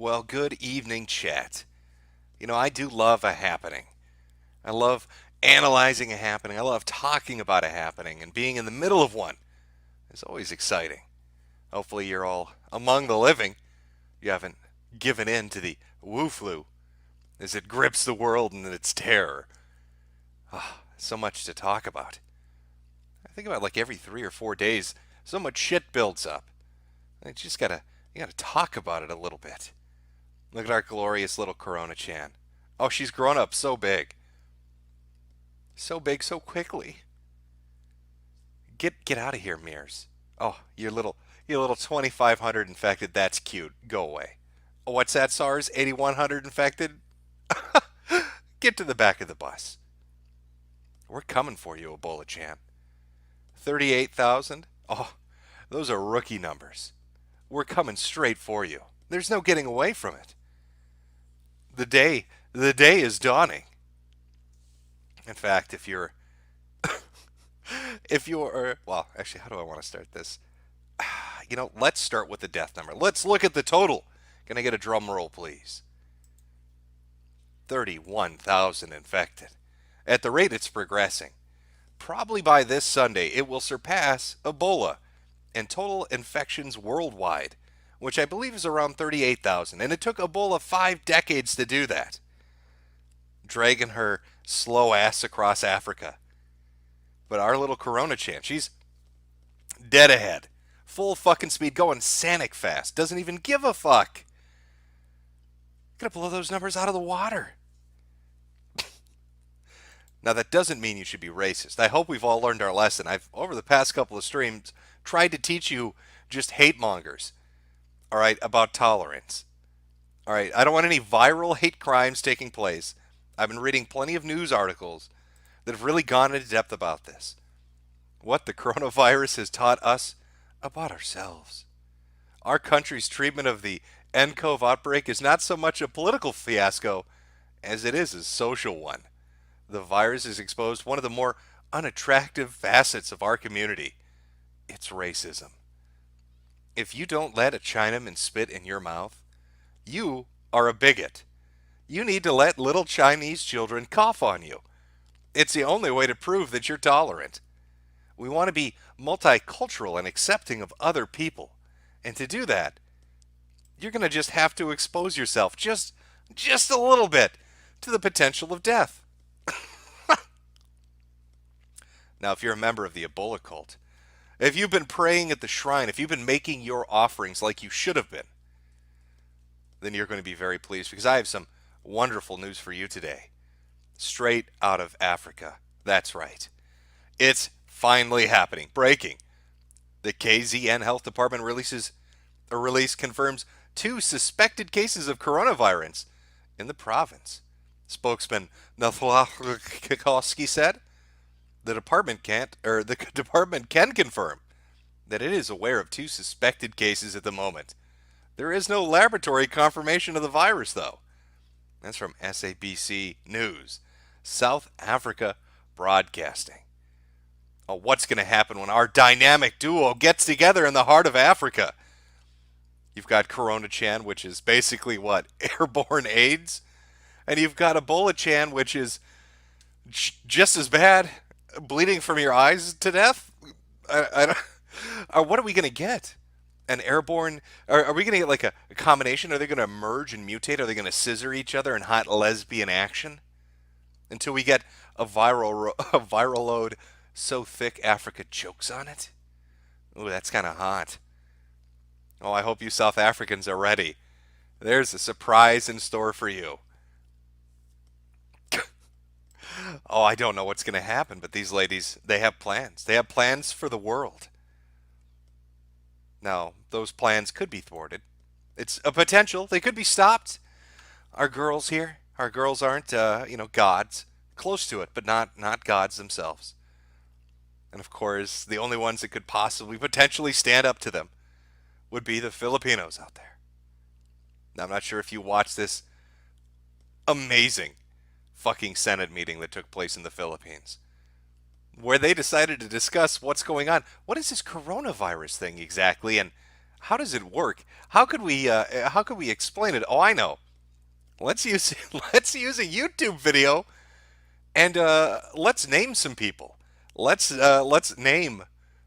Well, good evening, chat. I do love a happening. I love analyzing a happening. I love talking about a happening, and being in the middle of one is always exciting. Hopefully, you're all among the living. You haven't given in to the woo flu as it grips the world in its terror. So much to talk about. I think about like every 3 or 4 days, so much shit builds up. You gotta talk about it a little bit. Look at our glorious little Corona Chan. Oh, she's grown up so big. So big so quickly. Get out of here, Mears. Oh, your little 2500 infected, that's cute. Go away. Oh, what's that, SARS? 8100 infected? Get to the back of the bus. We're coming for you, Ebola Chan. 38,000? Oh, those are rookie numbers. We're coming straight for you. There's no getting away from it. The day is dawning. In fact, well, actually, how do I want to start this? Let's start with the death number. Let's look at the total. Can I get a drum roll, please? 31,000 infected. At the rate it's progressing, probably by this Sunday, it will surpass Ebola and total infections worldwide, which I believe is around 38,000. And it took Ebola 5 decades to do that, dragging her slow ass across Africa. But our little Corona Chan, she's dead ahead. Full fucking speed, going Sanic fast. Doesn't even give a fuck. Gonna blow those numbers out of the water. Now, that doesn't mean you should be racist. I hope we've all learned our lesson. I've, over the past couple of streams, tried to teach you just hate mongers, all right, about tolerance. All right, I don't want any viral hate crimes taking place. I've been reading plenty of news articles that have really gone into depth about this. What the coronavirus has taught us about ourselves. Our country's treatment of the nCoV outbreak is not so much a political fiasco as it is a social one. The virus has exposed one of the more unattractive facets of our community. It's racism. If you don't let a Chinaman spit in your mouth, you are a bigot. You need to let little Chinese children cough on you. It's the only way to prove that you're tolerant. We want to be multicultural and accepting of other people. And to do that, you're going to just have to expose yourself just a little bit to the potential of death. Now, if you're a member of the Ebola cult, if you've been praying at the shrine, if you've been making your offerings like you should have been, then you're going to be very pleased because I have some wonderful news for you today. Straight out of Africa. That's right. It's finally happening. Breaking. The KZN Health Department release confirms 2 suspected cases of coronavirus in the province. Spokesman Nathalakowski said the department can confirm that it is aware of 2 suspected cases at the moment. There is no laboratory confirmation of the virus, though. That's from SABC News, South Africa Broadcasting. Oh, what's going to happen when our dynamic duo gets together in the heart of Africa? You've got Corona Chan, which is basically what? Airborne AIDS? And you've got Ebola Chan, which is just as bad, bleeding from your eyes to death? What are we going to get? An airborne? Are we going to get like a combination? Are they going to merge and mutate? Are they going to scissor each other in hot lesbian action? Until we get a viral load so thick Africa chokes on it? Ooh, that's kind of hot. Oh, I hope you South Africans are ready. There's a surprise in store for you. Oh, I don't know what's going to happen, but these ladies, they have plans. They have plans for the world. Now, those plans could be thwarted. It's a potential. They could be stopped. Our girls here, our girls aren't, gods. Close to it, but not gods themselves. And of course, the only ones that could possibly potentially stand up to them would be the Filipinos out there. Now, I'm not sure if you watched this amazing fucking Senate meeting that took place in the Philippines, where they decided to discuss what's going on. What is this coronavirus thing exactly? And How does it work? How could we explain it? Oh, I know. Let's use let's use a YouTube video and let's name some people. Let's name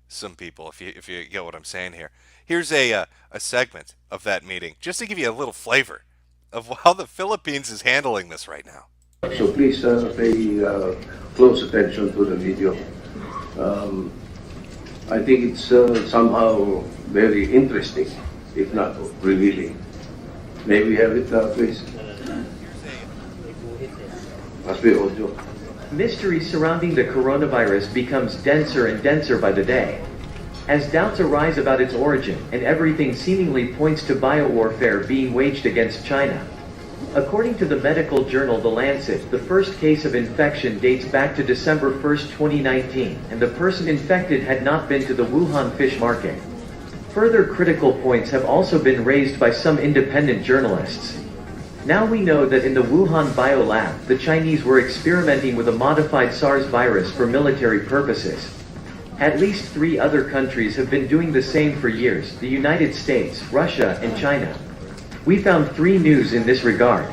some people. If you get what I'm saying here. Here's a segment of that meeting just to give you a little flavor of how the Philippines is handling this right now. So please pay close attention to the video. Um, I think it's somehow very interesting, if not revealing. May we have it, please? Must be audio. Mystery surrounding the coronavirus becomes denser and denser by the day. As doubts arise about its origin, and everything seemingly points to biowarfare being waged against China. According to the medical journal The Lancet, the first case of infection dates back to December 1, 2019, and the person infected had not been to the Wuhan fish market. Further critical points have also been raised by some independent journalists. Now we know that in the Wuhan biolab, the Chinese were experimenting with a modified SARS virus for military purposes. At least 3 other countries have been doing the same for years: the United States, Russia, and China. We found 3 news in this regard.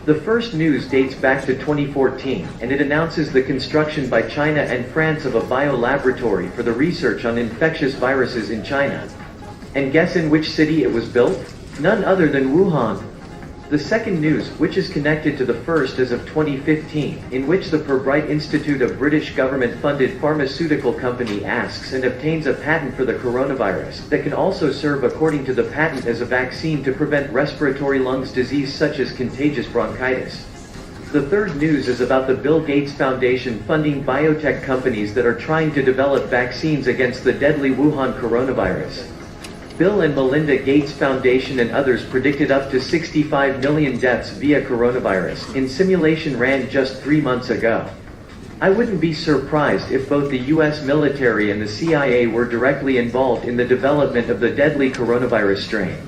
The first news dates back to 2014, and it announces the construction by China and France of a biolaboratory for the research on infectious viruses in China. And guess in which city it was built? None other than Wuhan. The second news, which is connected to the first as of 2015, in which the Pirbright Institute of British government-funded pharmaceutical company asks and obtains a patent for the coronavirus, that can also serve according to the patent as a vaccine to prevent respiratory lungs disease such as contagious bronchitis. The third news is about the Bill Gates Foundation funding biotech companies that are trying to develop vaccines against the deadly Wuhan coronavirus. Bill and Melinda Gates Foundation and others predicted up to 65 million deaths via coronavirus in simulation ran just 3 months ago. I wouldn't be surprised if both the US military and the CIA were directly involved in the development of the deadly coronavirus strain.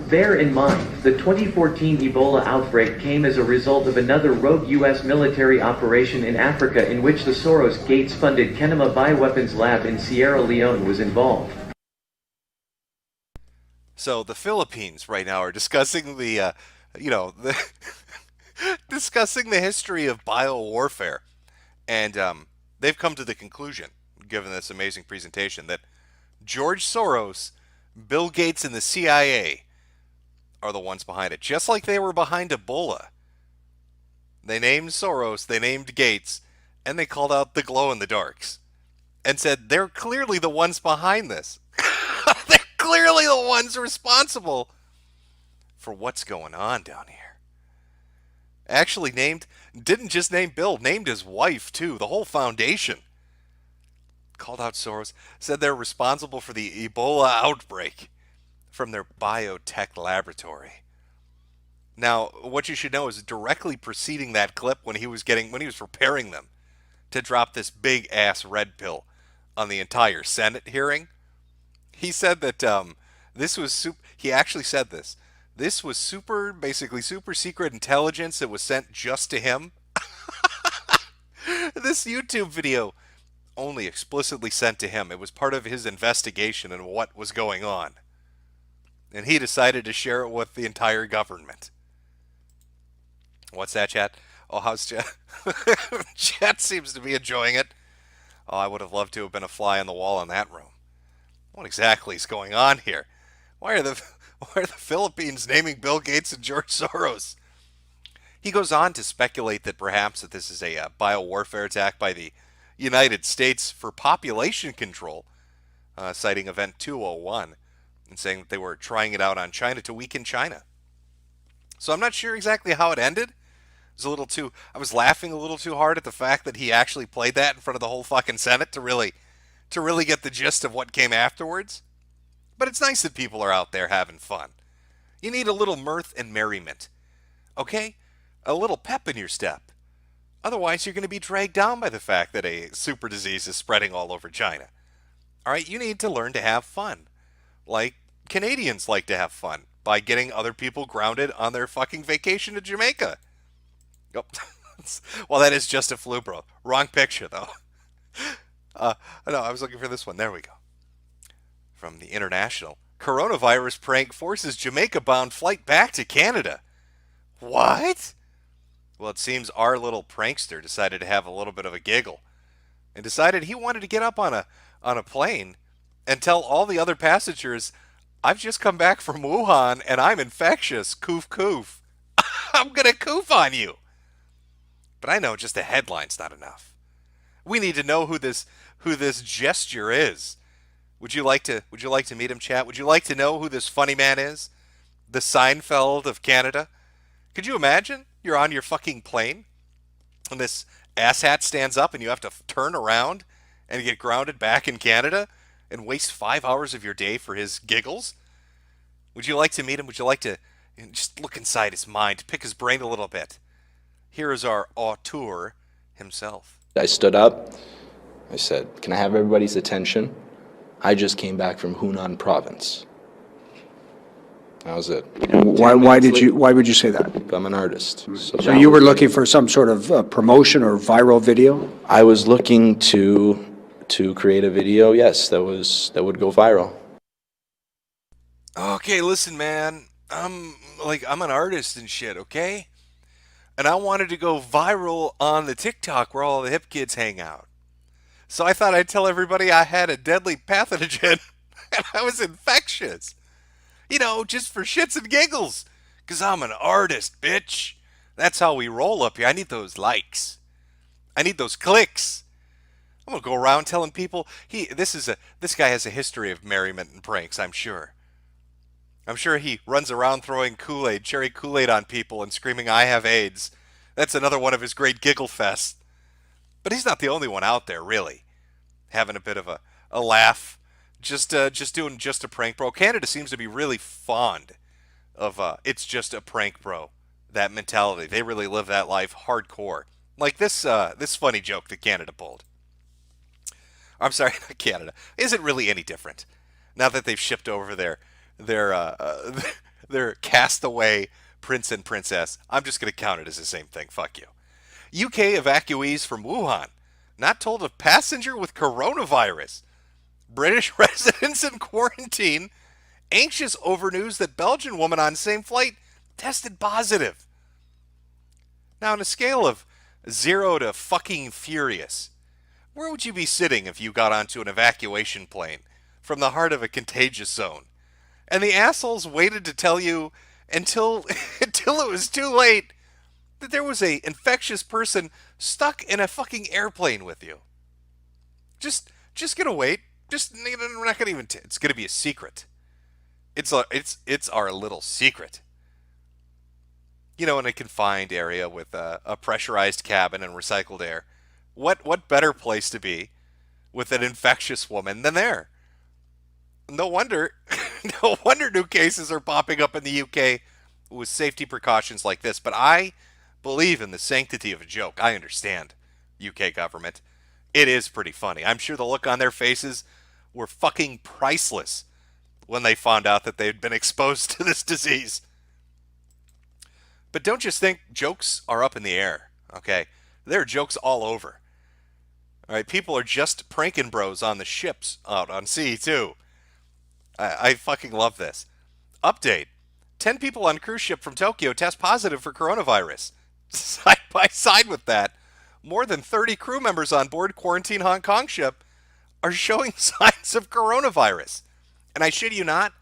Bear in mind, the 2014 Ebola outbreak came as a result of another rogue US military operation in Africa in which the Soros-Gates-funded Kenema Bioweapons Lab in Sierra Leone was involved. So the Philippines right now are discussing discussing the history of biowarfare, and they've come to the conclusion, given this amazing presentation, that George Soros, Bill Gates, and the CIA are the ones behind it, just like they were behind Ebola. They named Soros, they named Gates, and they called out the glow-in-the-darks and said they're clearly the ones behind this. They're clearly the ones responsible for what's going on down here. Actually didn't just name Bill, named his wife too, the whole foundation. Called out Soros, said they're responsible for the Ebola outbreak from their biotech laboratory. Now, what you should know is directly preceding that clip when he was preparing them to drop this big ass red pill on the entire Senate hearing, he said that he actually said this. This was basically super secret intelligence that was sent just to him. This YouTube video only explicitly sent to him. It was part of his investigation and what was going on. And he decided to share it with the entire government. What's that, chat? Oh, how's chat? Chat seems to be enjoying it. Oh, I would have loved to have been a fly on the wall in that room. What exactly is going on here? Why are the Philippines naming Bill Gates and George Soros? He goes on to speculate that perhaps that this is a biowarfare attack by the United States for population control, citing Event 201, and saying that they were trying it out on China to weaken China. So I'm not sure exactly how it ended. I was laughing a little too hard at the fact that he actually played that in front of the whole fucking Senate to really get the gist of what came afterwards. But it's nice that people are out there having fun. You need a little mirth and merriment. Okay? A little pep in your step. Otherwise, you're going to be dragged down by the fact that a super disease is spreading all over China. Alright, you need to learn to have fun. Like Canadians like to have fun by getting other people grounded on their fucking vacation to Jamaica. Yep. Well, that is just a flu, bro. Wrong picture, though. No, I was looking for this one. There we go. From the International Coronavirus prank forces Jamaica-bound flight back to Canada. What? Well, it seems our little prankster decided to have a little bit of a giggle and decided he wanted to get up on a plane and tell all the other passengers, "I've just come back from Wuhan and I'm infectious. Coof coof. I'm gonna coof on you." But I know just a headline's not enough. We need to know who this gesture is. Would you like to meet him, chat? Would you like to know who this funny man is? The Seinfeld of Canada? Could you imagine? You're on your fucking plane and this asshat stands up and you have to turn around and get grounded back in Canada and waste 5 hours of your day for his giggles? Would you like to meet him? Would you like to just look inside his mind, pick his brain a little bit? Here is our auteur himself. I stood up. I said, "Can I have everybody's attention? I just came back from Hunan province." That was it. Why would you say that? I'm an artist. So you were looking for some sort of promotion or viral video? I was looking to create a video, yes, that would go viral. Okay, listen, man. I'm an artist and shit, okay? And I wanted to go viral on the TikTok where all the hip kids hang out. So I thought I'd tell everybody I had a deadly pathogen and I was infectious. You know, just for shits and giggles. Because I'm an artist, bitch. That's how we roll up here. I need those likes. I need those clicks. I'm going to go around telling people, this guy has a history of merriment and pranks, I'm sure. I'm sure he runs around throwing Kool-Aid, cherry Kool-Aid on people and screaming, "I have AIDS." That's another one of his great giggle fests. But he's not the only one out there, really, having a bit of a laugh, just doing just a prank, bro. Canada seems to be really fond of it's just a prank, bro. That mentality. They really live that life hardcore. Like this funny joke that Canada pulled. I'm sorry, not Canada. Isn't really any different now that they've shipped over their castaway prince and princess. I'm just going to count it as the same thing. Fuck you. UK evacuees from Wuhan not told a passenger with coronavirus. British residents in quarantine anxious over news that Belgian woman on same flight tested positive. Now, on a scale of 0 to fucking furious, where would you be sitting if you got onto an evacuation plane from the heart of a contagious zone? And the assholes waited to tell you until until it was too late that there was a infectious person stuck in a fucking airplane with you. Just gonna wait. We're not gonna even. It's gonna be a secret. It's our little secret. You know, in a confined area with a pressurized cabin and recycled air. What better place to be with an infectious woman than there? No wonder, no wonder new cases are popping up in the UK with safety precautions like this. But I believe in the sanctity of a joke. I understand, UK government. It is pretty funny. I'm sure the look on their faces were fucking priceless when they found out that they'd been exposed to this disease. But don't just think jokes are up in the air, okay? There are jokes all over. All right, people are just pranking bros on the ships out on sea, too. I fucking love this. Update. 10 people on cruise ship from Tokyo test positive for coronavirus. Side by side with that, more than 30 crew members on board quarantine Hong Kong ship are showing signs of coronavirus. And I shit you not,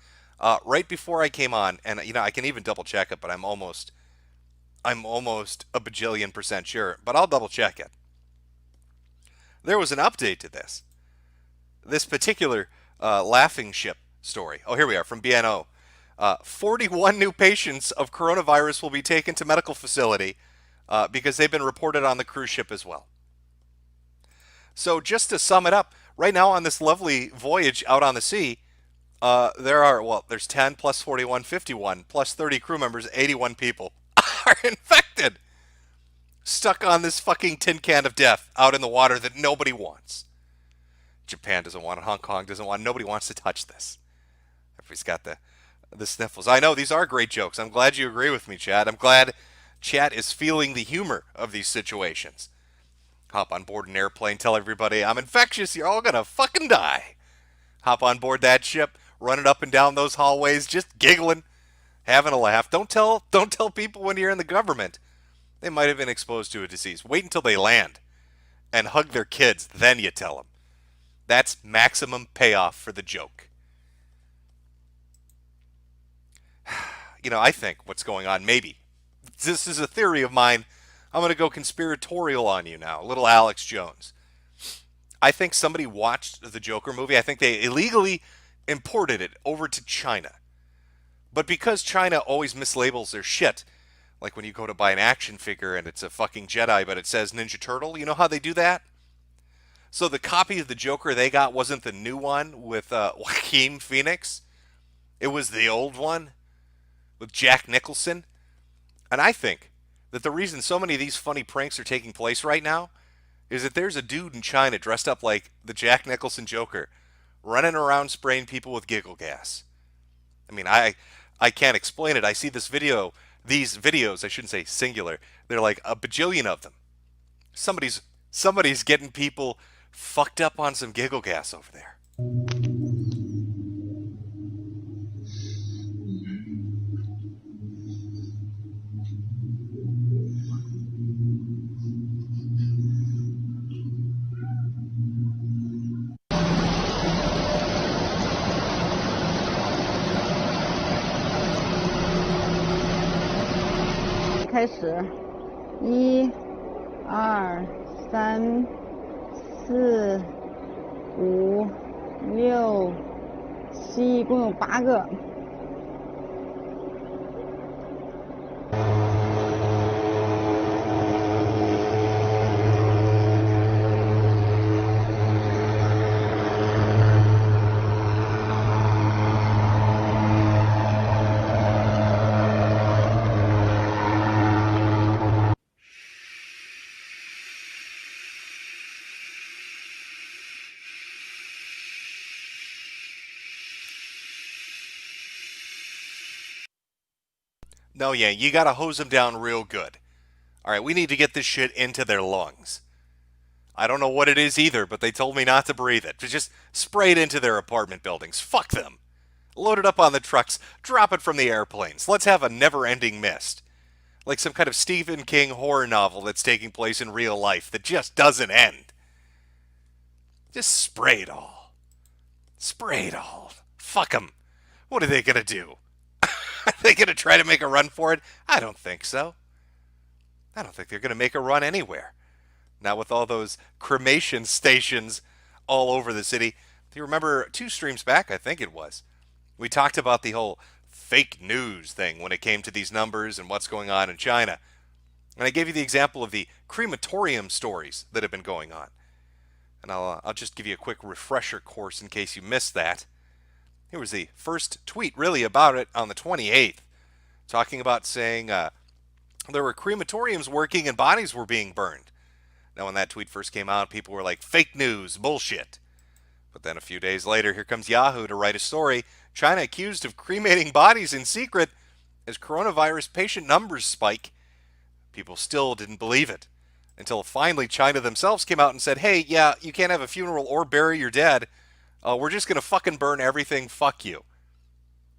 right before I came on, and you know I can even double check it, but I'm almost a bajillion % sure, but I'll double check it. There was an update to this particular laughing ship story. Oh, here we are from BNO. 41 new patients of coronavirus will be taken to medical facility because they've been reported on the cruise ship as well. So just to sum it up, right now on this lovely voyage out on the sea, there's 10 plus 41, 51, plus 30 crew members, 81 people are infected. Stuck on this fucking tin can of death out in the water that nobody wants. Japan doesn't want it. Hong Kong doesn't want it. Nobody wants to touch this. Everybody's got the sniffles. I know, these are great jokes. I'm glad you agree with me, Chad. I'm glad chat is feeling the humor of these situations. Hop on board an airplane, tell everybody I'm infectious, you're all gonna fucking die. Hop on board that ship, running up and down those hallways, just giggling, having a laugh. Don't tell people when you're in the government. They might have been exposed to a disease. Wait until they land and hug their kids, then you tell them. That's maximum payoff for the joke. I think what's going on, maybe, this is a theory of mine. I'm going to go conspiratorial on you now, little Alex Jones. I think somebody watched the Joker movie. I think they illegally imported it over to China. But because China always mislabels their shit, like when you go to buy an action figure and it's a fucking Jedi, but it says Ninja Turtle, you know how they do that? So the copy of the Joker they got wasn't the new one with Joaquin Phoenix. It was the old one with Jack Nicholson. And I think that the reason so many of these funny pranks are taking place right now is that there's a dude in China dressed up like the Jack Nicholson Joker running around spraying people with giggle gas. I mean, I can't explain it. I see these videos, I shouldn't say singular. They're like a bajillion of them. Somebody's getting people fucked up on some giggle gas over there. 开始，1、2、3、4、5、6、7，一共有8个。No, yeah, you gotta hose them down real good. Alright, we need to get this shit into their lungs. I don't know what it is either, but they told me not to breathe it. To just spray it into their apartment buildings. Fuck them. Load it up on the trucks. Drop it from the airplanes. Let's have a never-ending mist. Like some kind of Stephen King horror novel that's taking place in real life that just doesn't end. Just spray it all. Spray it all. Fuck them. What are they gonna do? Are they going to try to make a run for it? I don't think so. I don't think they're going to make a run anywhere. Now with all those cremation stations all over the city. Do you remember 2 streams back, I think it was, we talked about the whole fake news thing when it came to these numbers and what's going on in China. And I gave you the example of the crematorium stories that have been going on. And I'll just give you a quick refresher course in case you missed that. Here was the first tweet really about it on the 28th, talking about saying there were crematoriums working and bodies were being burned. Now when that tweet first came out, people were like, fake news, bullshit. But then a few days later, here comes Yahoo to write a story, China accused of cremating bodies in secret as coronavirus patient numbers spike. People still didn't believe it, until finally China themselves came out and said, hey, yeah, you can't have a funeral or bury your dead. We're just going to fucking burn everything. Fuck you.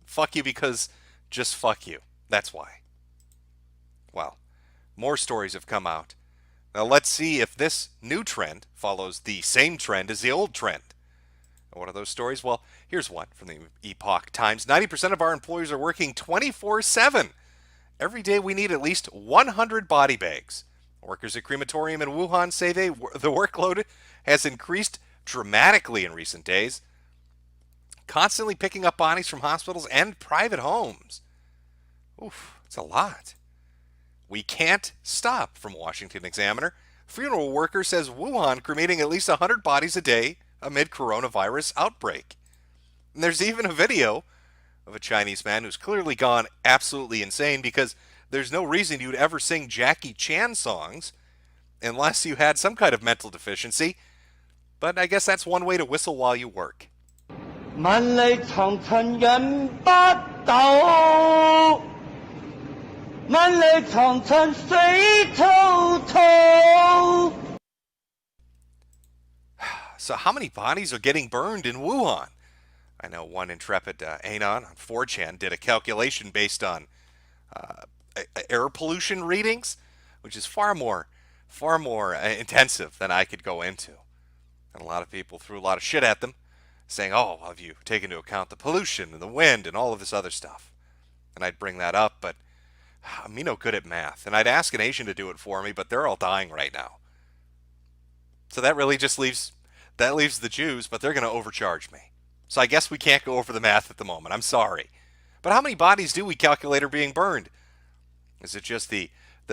Fuck you because just fuck you. That's why. Well, more stories have come out. Now let's see if this new trend follows the same trend as the old trend. What are those stories? Well, here's one from the Epoch Times. 90% of our employees are working 24/7. Every day we need at least 100 body bags. Workers at crematorium in Wuhan say the workload has increased dramatically in recent days, constantly picking up bodies from hospitals and private homes. Oof, it's a lot. We can't stop, from Washington Examiner. Funeral worker says Wuhan cremating at least 100 bodies a day amid coronavirus outbreak. And there's even a video of a Chinese man who's clearly gone absolutely insane because there's no reason you'd ever sing Jackie Chan songs unless you had some kind of mental deficiency. But I guess that's one way to whistle while you work. So how many bodies are getting burned in Wuhan? I know one intrepid Anon on 4chan did a calculation based on air pollution readings, which is far more intensive than I could go into. And a lot of people threw a lot of shit at them, saying, "Oh, well, have you taken into account the pollution and the wind and all of this other stuff?" And I'd bring that up, but I'm no good at math. And I'd ask an Asian to do it for me, but they're all dying right now. So that really just leaves the Jews, but they're going to overcharge me. So I guess we can't go over the math at the moment. I'm sorry. But how many bodies do we calculate are being burned? Is it just the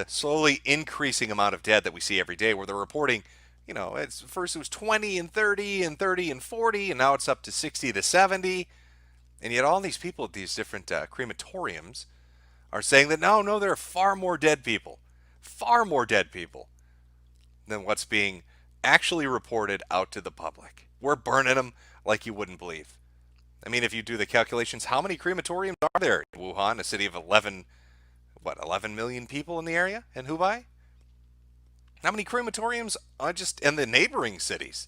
slowly increasing amount of dead that we see every day, where they're reporting, first it was 20 and 30 and 30 and 40, and now it's up to 60 to 70. And yet all these people at these different crematoriums are saying that no, there are far more dead people than what's being actually reported out to the public. We're burning them like you wouldn't believe. I mean, if you do the calculations, how many crematoriums are there in Wuhan, a city of 11 million people in the area, in Hubei? How many crematoriums are just in the neighboring cities?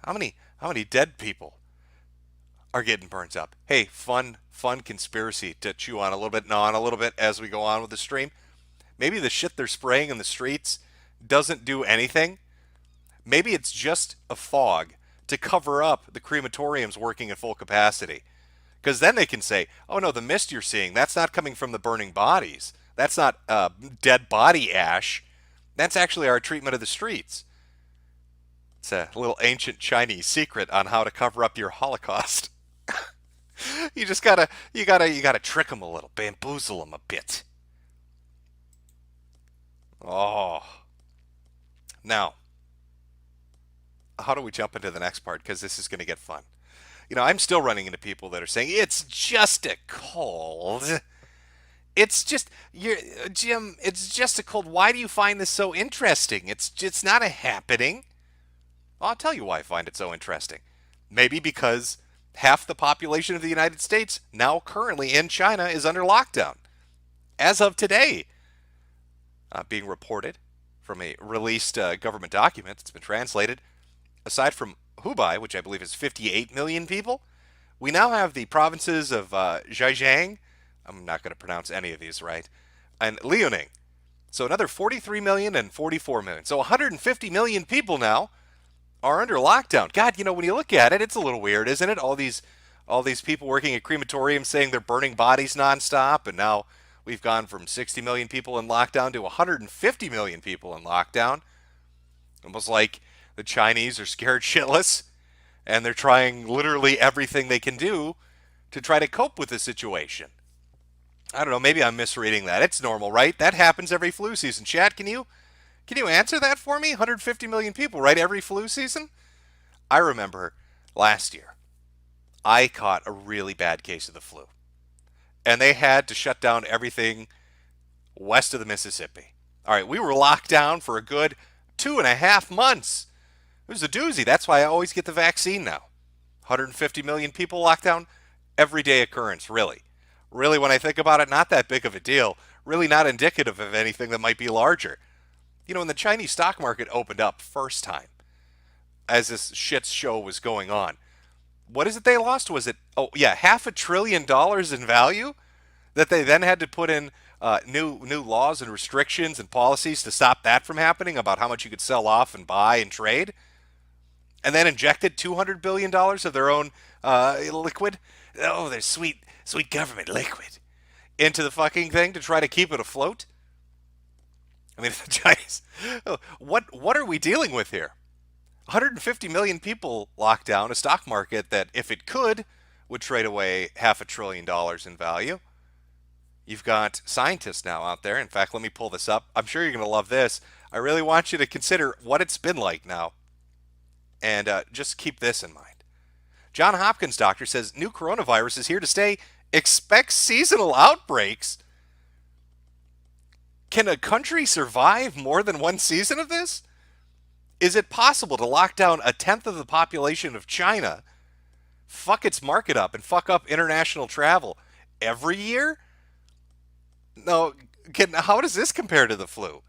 How many dead people are getting burnt up? Hey, fun conspiracy to chew on a little bit, gnaw on a little bit as we go on with the stream. Maybe the shit they're spraying in the streets doesn't do anything. Maybe it's just a fog to cover up the crematoriums working at full capacity. Because then they can say, oh no, the mist you're seeing, that's not coming from the burning bodies. That's not dead body ash. That's actually our treatment of the streets. It's a little ancient Chinese secret on how to cover up your Holocaust. You gotta trick them a little, bamboozle them a bit. Oh. Now, how do we jump into the next part? Because this is going to get fun. I'm still running into people that are saying, it's just a cold. It's just, Jim, it's just a cold. Why do you find this so interesting? It's not a happening. Well, I'll tell you why I find it so interesting. Maybe because half the population of the United States now currently in China is under lockdown. As of today, being reported from a released government document that's been translated, aside from Hubei, which I believe is 58 million people, we now have the provinces of Zhejiang, I'm not going to pronounce any of these right, and Liaoning. So another 43 million and 44 million. So 150 million people now are under lockdown. God, when you look at it, it's a little weird, isn't it? All these people working at crematoriums saying they're burning bodies nonstop, and now we've gone from 60 million people in lockdown to 150 million people in lockdown. Almost like the Chinese are scared shitless, and they're trying literally everything they can do to try to cope with the situation. I don't know, maybe I'm misreading that. It's normal, right? That happens every flu season. Chat, can you answer that for me? 150 million people, right? Every flu season? I remember last year, I caught a really bad case of the flu. And they had to shut down everything west of the Mississippi. All right, we were locked down for a good 2.5 months. It was a doozy. That's why I always get the vaccine now. 150 million people locked down, everyday occurrence, really. Really, when I think about it, not that big of a deal. Really not indicative of anything that might be larger. When the Chinese stock market opened up first time, as this shit show was going on, what is it they lost? Was it, $500 billion in value that they then had to put in new laws and restrictions and policies to stop that from happening about how much you could sell off and buy and trade? And then injected $200 billion of their own liquid, their sweet government liquid, into the fucking thing to try to keep it afloat? I mean, the Chinese, what are we dealing with here? 150 million people locked down a stock market that, if it could, would trade away $500 billion in value. You've got scientists now out there. In fact, let me pull this up. I'm sure you're going to love this. I really want you to consider what it's been like now. And just keep this in mind. John Hopkins doctor says new coronavirus is here to stay. Expect seasonal outbreaks. Can a country survive more than one season of this? Is it possible to lock down 1/10 of the population of China, fuck its market up, and fuck up international travel every year? No, how does this compare to the flu?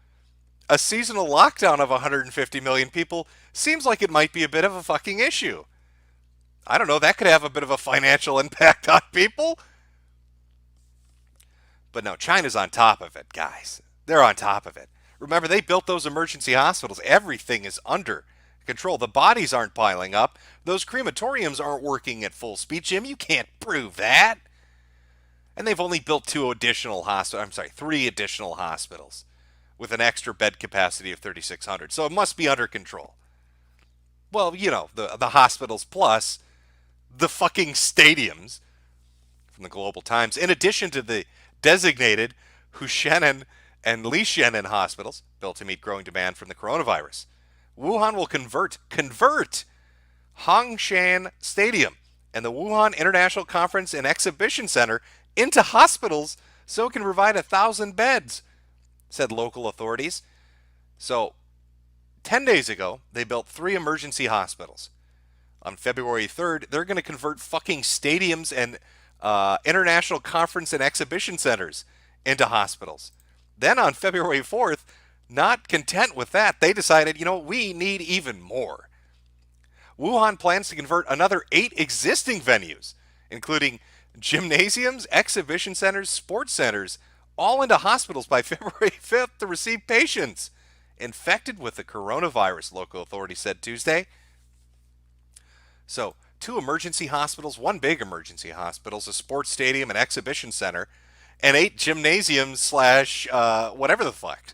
A seasonal lockdown of 150 million people seems like it might be a bit of a fucking issue. I don't know, that could have a bit of a financial impact on people. But no, China's on top of it, guys. They're on top of it. Remember, they built those emergency hospitals. Everything is under control. The bodies aren't piling up. Those crematoriums aren't working at full speed. Jim, you can't prove that. And they've only built 3 additional hospitals with an extra bed capacity of 3,600. So it must be under control. Well, the hospitals plus the fucking stadiums from the Global Times, in addition to the designated Hushenen and Lieshenen hospitals built to meet growing demand from the coronavirus. Wuhan will convert Hongshan Stadium and the Wuhan International Conference and Exhibition Center into hospitals so it can provide 1,000 beds, said local authorities. So, 10 days ago, they built 3 emergency hospitals. On February 3rd, they're going to convert fucking stadiums and international conference and exhibition centers into hospitals. Then on February 4th, not content with that, they decided, we need even more. Wuhan plans to convert another 8 existing venues, including gymnasiums, exhibition centers, sports centers, all into hospitals by February 5th to receive patients infected with the coronavirus, local authorities said Tuesday. So, 2 emergency hospitals, 1 big emergency hospital, a sports stadium, an exhibition center, and 8 gymnasiums / whatever the fuck.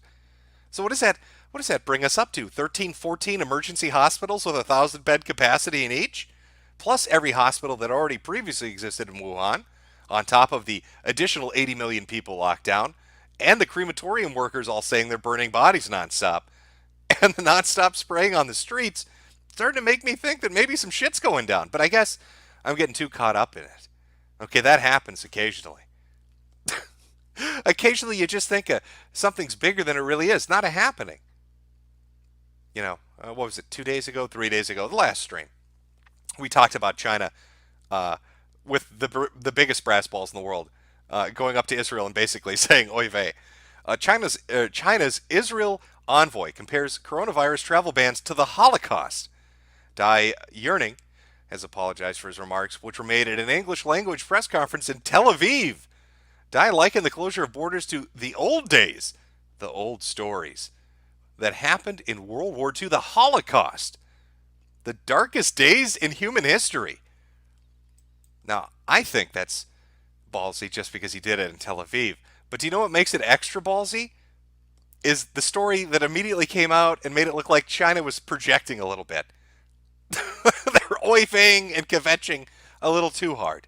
So what does that bring us up to? 13, 14 emergency hospitals with 1,000 bed capacity in each? Plus every hospital that already previously existed in Wuhan, on top of the additional 80 million people locked down, and the crematorium workers all saying they're burning bodies nonstop, and the nonstop spraying on the streets, starting to make me think that maybe some shit's going down. But I guess I'm getting too caught up in it. Okay, that happens occasionally. Occasionally you just think something's bigger than it really is. Not a happening. What was it, 2 days ago, 3 days ago, the last stream. We talked about China with the biggest brass balls in the world going up to Israel and basically saying, oy vey. China's Israel envoy compares coronavirus travel bans to the Holocaust. Dai Yerning has apologized for his remarks, which were made at an English language press conference in Tel Aviv. Dai likened the closure of borders to the old days, the old stories that happened in World War II, the Holocaust, the darkest days in human history. Now, I think that's ballsy just because he did it in Tel Aviv. But do you know what makes it extra ballsy? Is the story that immediately came out and made it look like China was projecting a little bit. They're oifing and kvetching a little too hard.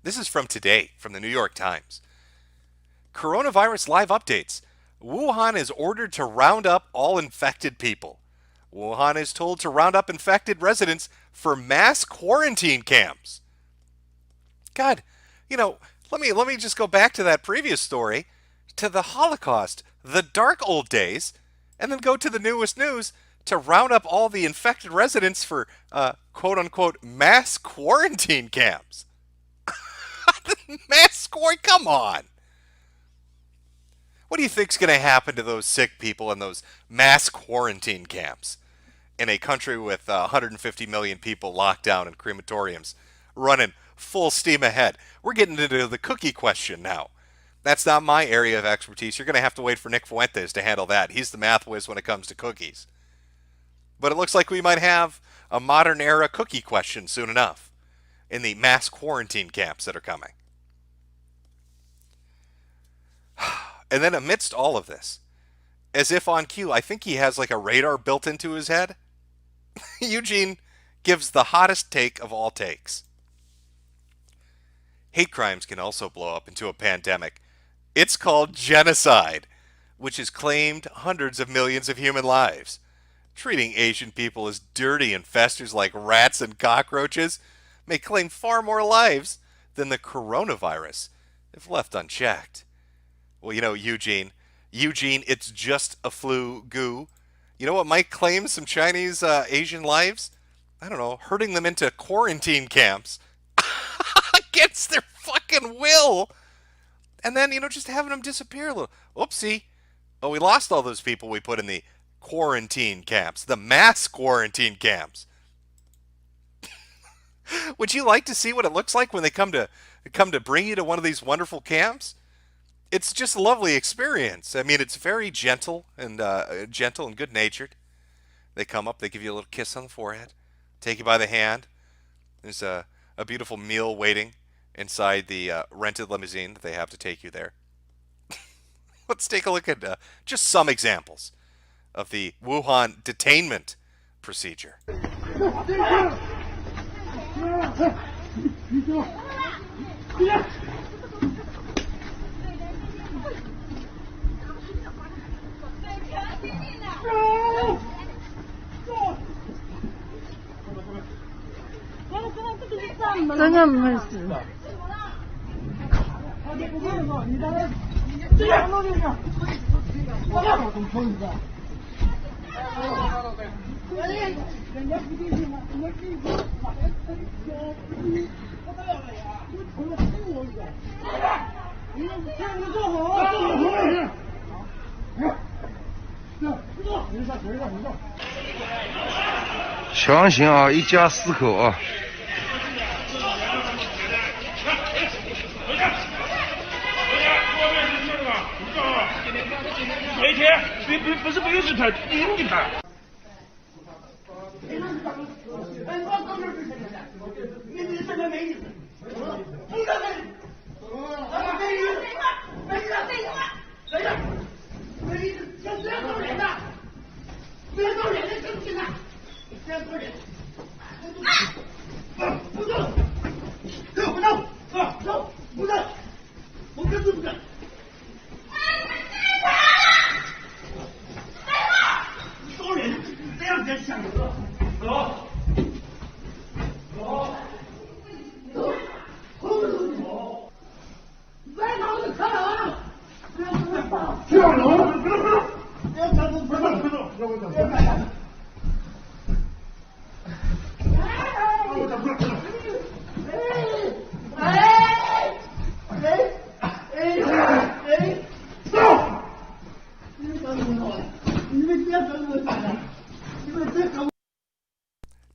This is from today, from the New York Times. Coronavirus live updates. Wuhan is ordered to round up all infected people. Wuhan is told to round up infected residents for mass quarantine camps. God, let me just go back to that previous story, to the Holocaust, the dark old days, and then go to the newest news to round up all the infected residents for quote-unquote mass quarantine camps. Come on. What do you think's going to happen to those sick people in those mass quarantine camps in a country with 150 million people locked down in crematoriums, running full steam ahead? We're getting into the cookie question now. That's not my area of expertise. You're going to have to wait for Nick Fuentes to handle that. He's the math whiz when it comes to cookies. But it looks like we might have a modern era cookie question soon enough in the mass quarantine camps that are coming. And then amidst all of this, as if on cue, I think he has like a radar built into his head. Eugene gives the hottest take of all takes. Hate crimes can also blow up into a pandemic. It's called genocide, which has claimed hundreds of millions of human lives. Treating Asian people as dirty infestors like rats and cockroaches may claim far more lives than the coronavirus if left unchecked. Well, Eugene, it's just a flu goo. You know what might claim some Chinese Asian lives? I don't know, herding them into quarantine camps against their fucking will. And then, just having them disappear a little. Oopsie. Oh, we lost all those people we put in the quarantine camps, the mass quarantine camps. Would you like to see what it looks like when they come to bring you to one of these wonderful camps? It's just a lovely experience. I mean, it's very gentle and good natured. They come up, they give you a little kiss on the forehead, take you by the hand. There's a beautiful meal waiting inside the rented limousine that they have to take you there. Let's take a look at just some examples of the Wuhan detainment procedure. 真的没事。强行啊，一家4口啊。 每天不是不是他，盯着他。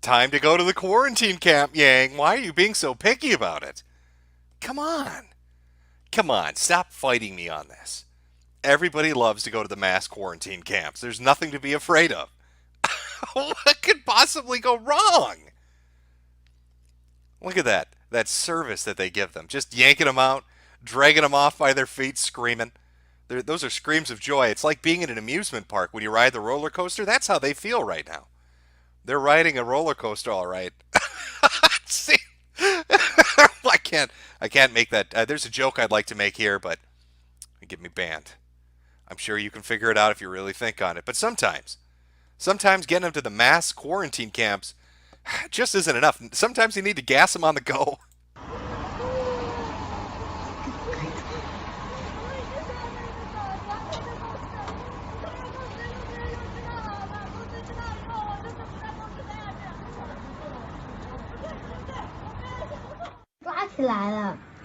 Time to go to the quarantine camp, Yang. Why are you being so picky about it? Come on. Come on, stop fighting me on this. Everybody loves to go to the mass quarantine camps. There's nothing to be afraid of. What could possibly go wrong? Look at that service that they give them. Just yanking them out, dragging them off by their feet, screaming. Those are screams of joy. It's like being in an amusement park when you ride the roller coaster. That's how they feel right now. They're riding a roller coaster, all right. See, I can't make that. There's a joke I'd like to make here, but it get me banned. I'm sure you can figure it out if you really think on it. But sometimes getting them to the mass quarantine camps just isn't enough. Sometimes you need to gas them on the go.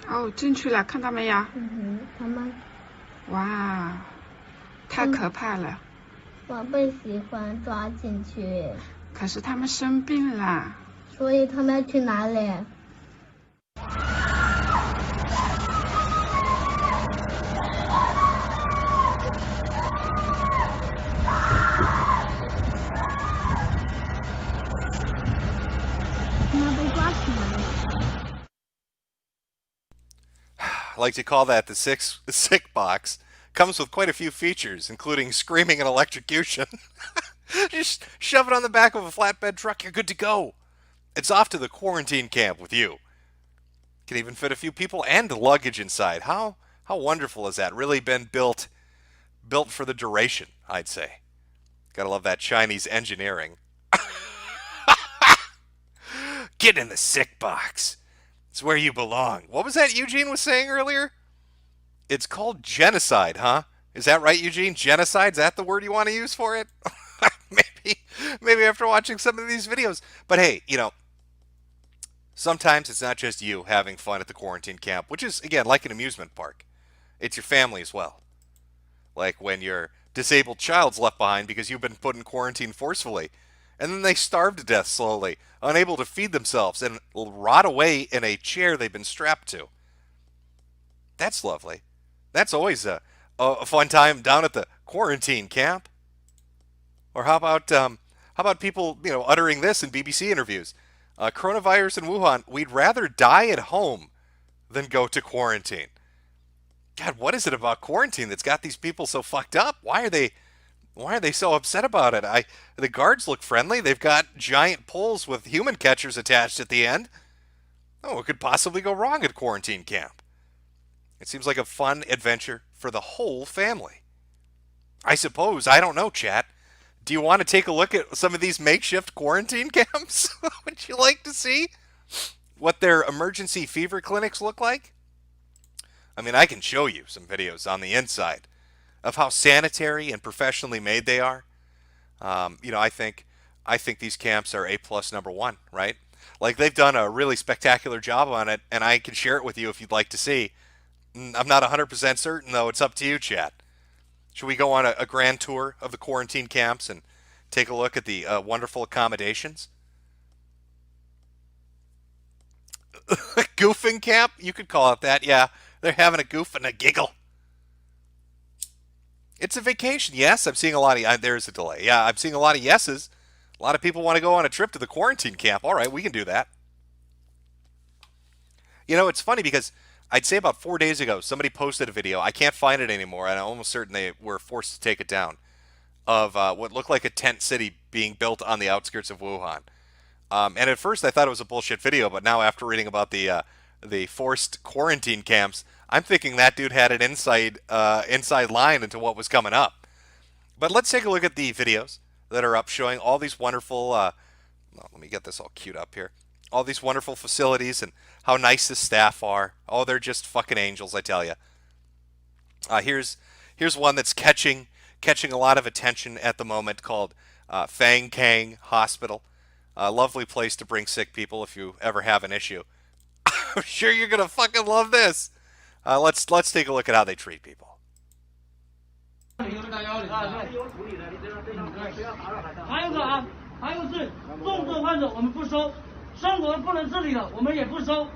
Oh, 进去了，看到没有？他们哇，太可怕了。我不喜欢抓进去，可是他们生病了。所以他们要去哪里？他们被抓起来了。 I like to call that the sick box. Comes with quite a few features, including screaming and electrocution. Just shove it on the back of a flatbed truck, you're good to go. It's off to the quarantine camp with you. Can even fit a few people and luggage inside. How wonderful is that? Really been built for the duration, I'd say. Gotta love that Chinese engineering. Get in the sick box. It's where you belong. What was that Eugene was saying earlier? It's called genocide, huh? Is that right, Eugene? Genocide? Is that the word you want to use for it? maybe after watching some of these videos. But hey, sometimes it's not just you having fun at the quarantine camp, which is, again, like an amusement park. It's your family as well. Like when your disabled child's left behind because you've been put in quarantine forcefully, and then they starve to death slowly, unable to feed themselves, and rot away in a chair they've been strapped to. That's lovely. That's always a fun time down at the quarantine camp. Or how about people uttering this in BBC interviews? Coronavirus in Wuhan, we'd rather die at home than go to quarantine. God, what is it about quarantine that's got these people so fucked up? Why are they so upset about it? The guards look friendly. They've got giant poles with human catchers attached at the end. Oh, what could possibly go wrong at quarantine camp? It seems like a fun adventure for the whole family. I suppose. I don't know, chat. Do you want to take a look at some of these makeshift quarantine camps? Would you like to see what their emergency fever clinics look like? I mean, I can show you some videos on the inside of how sanitary and professionally made they are. I think these camps are A+ #1, right? Like, they've done a really spectacular job on it, and I can share it with you if you'd like to see. I'm not 100% certain, though. It's up to you, chat. Should we go on a grand tour of the quarantine camps and take a look at the wonderful accommodations? Goofing camp? You could call it that, yeah. They're having a goof and a giggle. It's a vacation, yes. I'm seeing a lot of... there's a delay. Yeah, I'm seeing a lot of yeses. A lot of people want to go on a trip to the quarantine camp. All right, we can do that. It's funny because I'd say about 4 days ago, somebody posted a video. I can't find it anymore, and I'm almost certain they were forced to take it down, of what looked like a tent city being built on the outskirts of Wuhan. And at first, I thought it was a bullshit video, but now after reading about the forced quarantine camps, I'm thinking that dude had an inside line into what was coming up. But let's take a look at the videos that are up showing all these wonderful... let me get this all queued up here. All these wonderful facilities and how nice the staff are. Oh, they're just fucking angels, I tell you. Here's one that's catching a lot of attention at the moment, called Fang Kang Hospital. A lovely place to bring sick people if you ever have an issue. I'm sure you're gonna fucking love this. Let's take a look at how they treat people. 还有是重症患者我们不收，生活不能自理的我们也不收，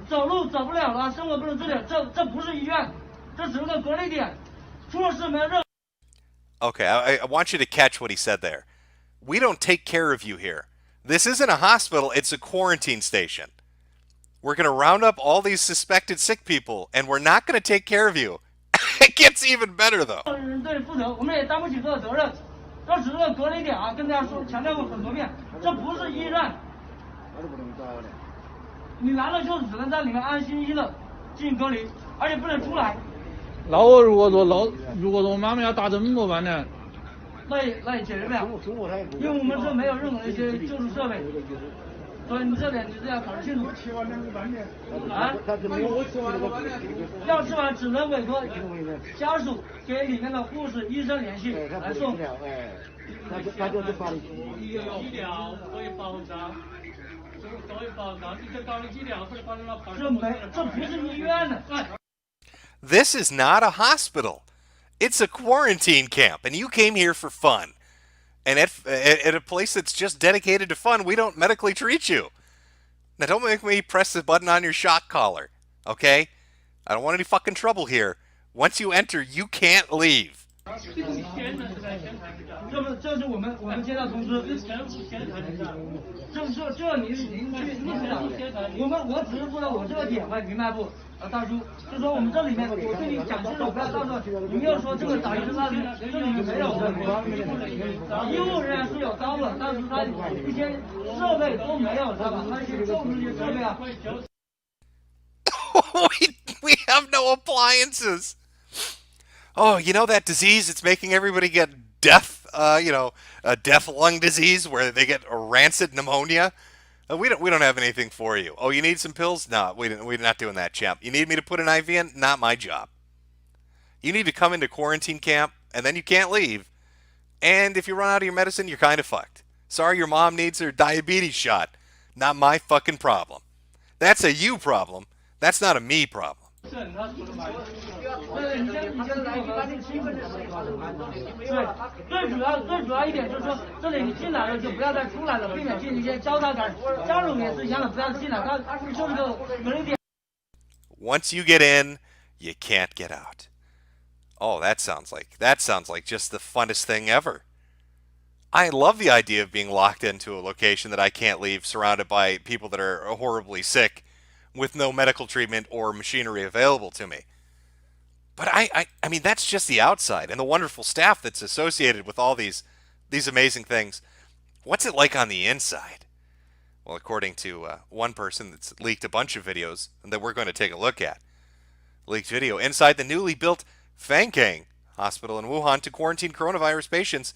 走路走不了了，生活不能自理，这不是医院，这只是个隔离点，出了事没有任何。 Okay, I want you to catch what he said there. We don't take care of you here. This isn't a hospital, it's a quarantine station. We're going to round up all these suspected sick people, and we're not going to take care of you. It gets even better, though. 对负责，我们也担不起这个责任。 这只是个隔离点啊，跟大家说强调过很多遍，这不是医院。你来了就只能在里面安安心心的进行隔离，而且不能出来。那我如果说我妈妈要打针怎么办呢？那也解决不了，因为我们这没有任何一些救助设备，所以你这点你是要考虑清楚。啊？要吃完只能委托家属给里面的护士、医生联系来送。他就是法律医疗可以保障，可以保障，这高级医疗或者保障了。这不是医院的。This is not a hospital. It's a quarantine camp, and you came here for fun. And at a place that's just dedicated to fun, we don't medically treat you. Now, don't make me press the button on your shock collar, okay? I don't want any fucking trouble here. Once you enter, you can't leave. 这是我们接到通知，这您去我只是说我这个点位，明白不？大叔，就说我们这里面，我跟你讲清楚，不要到时候你又说这个打医生那里这里面没有的，医务人员是有刀的，但是他一些设备都没有，知道吧？他一些救助这些设备啊。we have no appliances. Oh, you know that disease that's making everybody get deaf, a deaf lung disease where they get a rancid pneumonia? We don't have anything for you. Oh, you need some pills? No, we're not doing that, champ. You need me to put an IV in? Not my job. You need to come into quarantine camp, and then you can't leave. And if you run out of your medicine, you're kind of fucked. Sorry, your mom needs her diabetes shot. Not my fucking problem. That's a you problem. That's not a me problem. 对，你先听我说。对，最主要一点就是说，这里你进来了就不要再出来了，避免进一些交叉感染。家属也是一样的，不要进来，他就是个隔离点。Once you get in, you can't get out. Oh, that sounds like just the funnest thing ever. I love the idea of being locked into a location that I can't leave, surrounded by people that are horribly sick, with no medical treatment or machinery available to me. But I mean, that's just the outside, and the wonderful staff that's associated with all these amazing things. What's it like on the inside? Well, according to one person that's leaked a bunch of videos that we're going to take a look at. Leaked video inside the newly built Fangkang Hospital in Wuhan to quarantine coronavirus patients.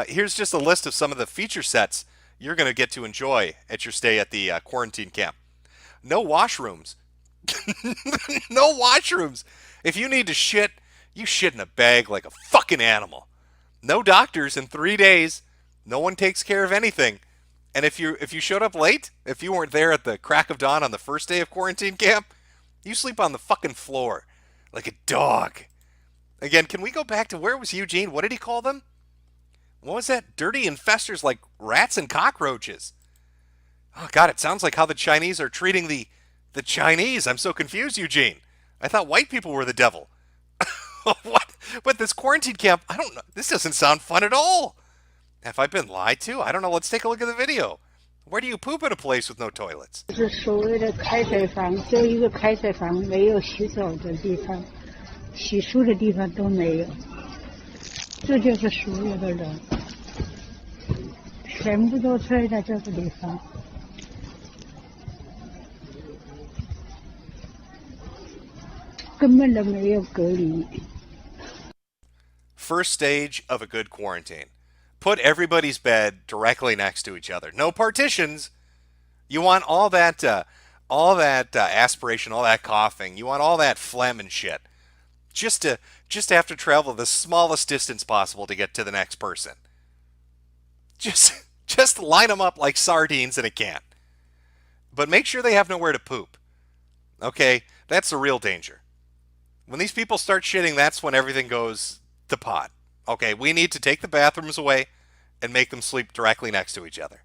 Here's just a list of some of the feature sets you're going to get to enjoy at your stay at the quarantine camp. No washrooms. No washrooms. If you need to shit, you shit in a bag like a fucking animal. No doctors in 3 days. No one takes care of anything. And if you showed up late, if you weren't there at the crack of dawn on the first day of quarantine camp, you sleep on the fucking floor like a dog. Again, can we go back to where was Eugene? What did he call them? What was that? Dirty infestors like rats and cockroaches. Oh, God, it sounds like how the Chinese are treating the Chinese. I'm so confused, Eugene. I thought white people were the devil. What? But this quarantine camp, I don't know. This doesn't sound fun at all. Have I been lied to? I don't know. Let's take a look at the video. Where do you poop in a place with no toilets? 是所谓的开水房，只有一个开水房，没有洗手的地方，洗漱的地方都没有。这就是所有的人，全部都睡在这个地方。根本都没有隔离。First stage of a good quarantine. Put everybody's bed directly next to each other. No partitions. You want all that aspiration, all that coughing. You want all that phlegm and shit. Just to have to travel the smallest distance possible to get to the next person. Just line them up like sardines in a can. But make sure they have nowhere to poop. Okay? That's the real danger. When these people start shitting, that's when everything goes to pot. Okay, we need to take the bathrooms away and make them sleep directly next to each other.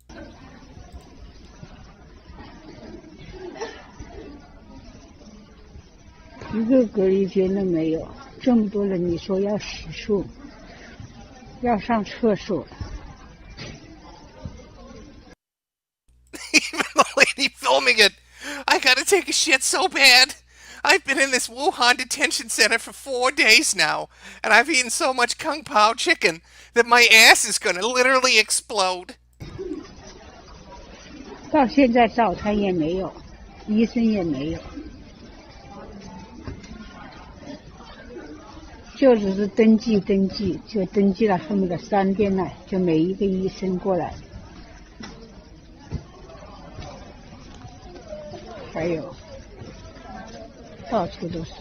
一个隔离间都没有，这么多人，你说要洗漱，要上厕所。Even the lady filming it, I gotta take a shit so bad. I've been in this Wuhan detention center for 4 days now, and I've eaten so much Kung Pao chicken that my ass is gonna literally explode. 到现在早餐也没有，医生也没有，就只是登记，就登记了恨不得3天了，就没一个医生过来。还有。到处都是。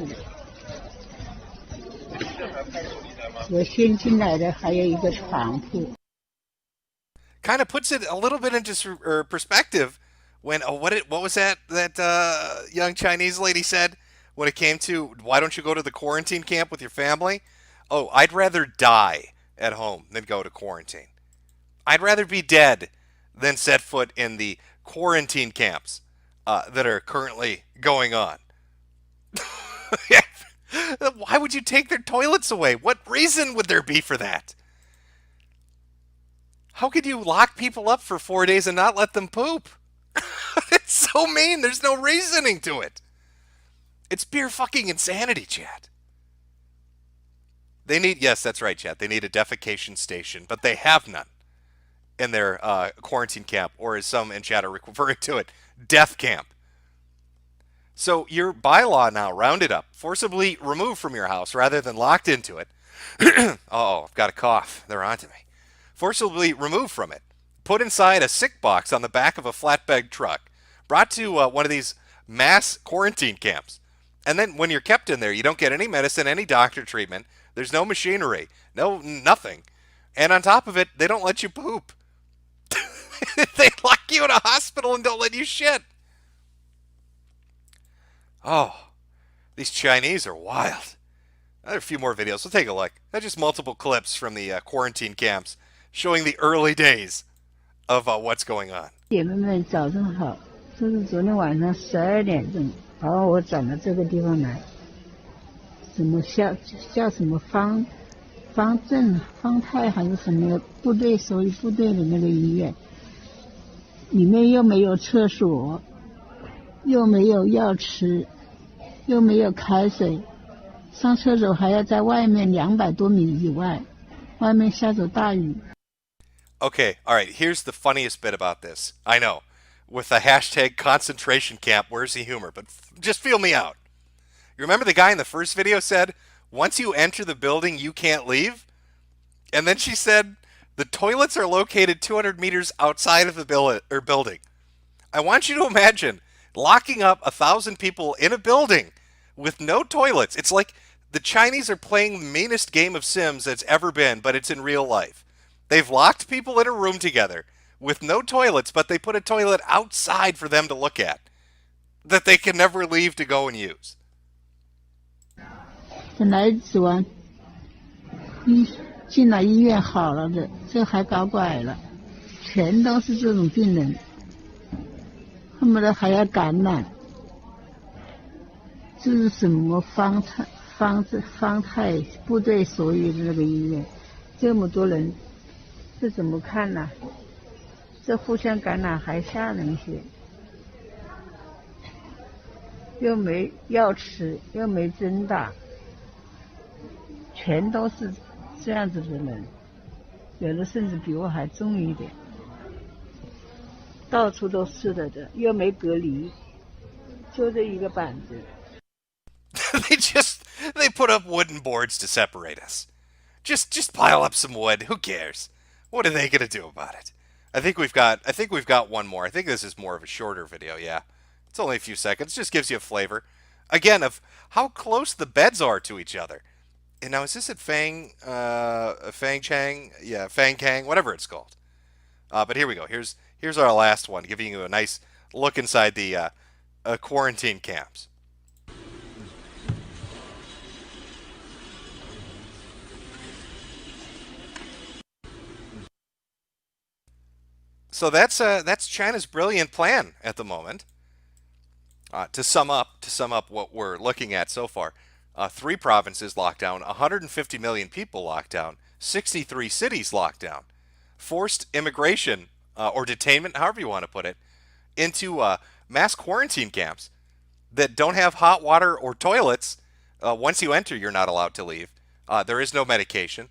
我先进来的还有一个床铺。Kind of puts it a little bit into perspective when what was that young Chinese lady said when it came to why don't you go to the quarantine camp with your family? Oh, I'd rather die at home than go to quarantine. I'd rather be dead than set foot in the quarantine camps that are currently going on. Why would you take their toilets away? What reason would there be for that? How could you lock people up for 4 days and not let them poop? It's so mean. There's no reasoning to it. It's pure fucking insanity, chat. Yes, that's right, chat. They need a defecation station, but they have none in their quarantine camp, or as some in chat are referring to it, death camp. So your bylaw now, rounded up, forcibly removed from your house rather than locked into it. Oh, I've got a cough. They're onto me. Forcibly removed from it. Put inside a sick box on the back of a flatbed truck. Brought to one of these mass quarantine camps. And then when you're kept in there, you don't get any medicine, any doctor treatment. There's no machinery. Nothing. And on top of it, they don't let you poop. They lock you in a hospital and don't let you shit. Oh, these Chinese are wild. There are a few more videos. We'll take a look. They're just multiple clips from the quarantine camps showing the early days of what's going on. 姐妹们早上好，这是昨天晚上12点钟，把我转到这个地方来，什么叫什么方镇方太还是什么部队，属于部队的那个医院，里面又没有厕所，又没有药吃，又没有开水，上厕所还要在外面200多米以外，外面下着大雨。 Okay, all right, here's the funniest bit about this. I know, with the hashtag concentration camp, where's the humor? But just feel me out. You remember the guy in the first video said, once you enter the building, you can't leave? And then she said, the toilets are located 200 meters outside of the building. I want you to imagine locking up 1,000 people in a building with no toilets. It's like the Chinese are playing the meanest game of Sims that's ever been, but it's in real life. They've locked people in a room together with no toilets, but they put a toilet outside for them to look at that they can never leave to go and use. 本来指望进了医院好了的，这还搞拐了，全都是这种病人，恨不得还要感染。这是什么方太部队所有的那个医院，这么多人。 这怎么看呢？这互相感染还吓人些，又没药吃，又没针打，全都是这样子的人，有的甚至比我还重一点，到处都是的，又没隔离，就这一个板子。they put up wooden boards to separate us. Just pile up some wood. Who cares? What are they going to do about it? I think we've got one more. I think this is more of a shorter video, yeah. It's only a few seconds. Just gives you a flavor. Again, of how close the beds are to each other. And now, is this at Fang Chang? Yeah, Fang Kang, whatever it's called. But here we go. Here's our last one, giving you a nice look inside the quarantine camps. So that's China's brilliant plan at the moment. To sum up what we're looking at so far, 3 provinces locked down, 150 million people locked down, 63 cities locked down, forced immigration or detainment, however you want to put it, into mass quarantine camps that don't have hot water or toilets. Once you enter, you're not allowed to leave. There is no medication.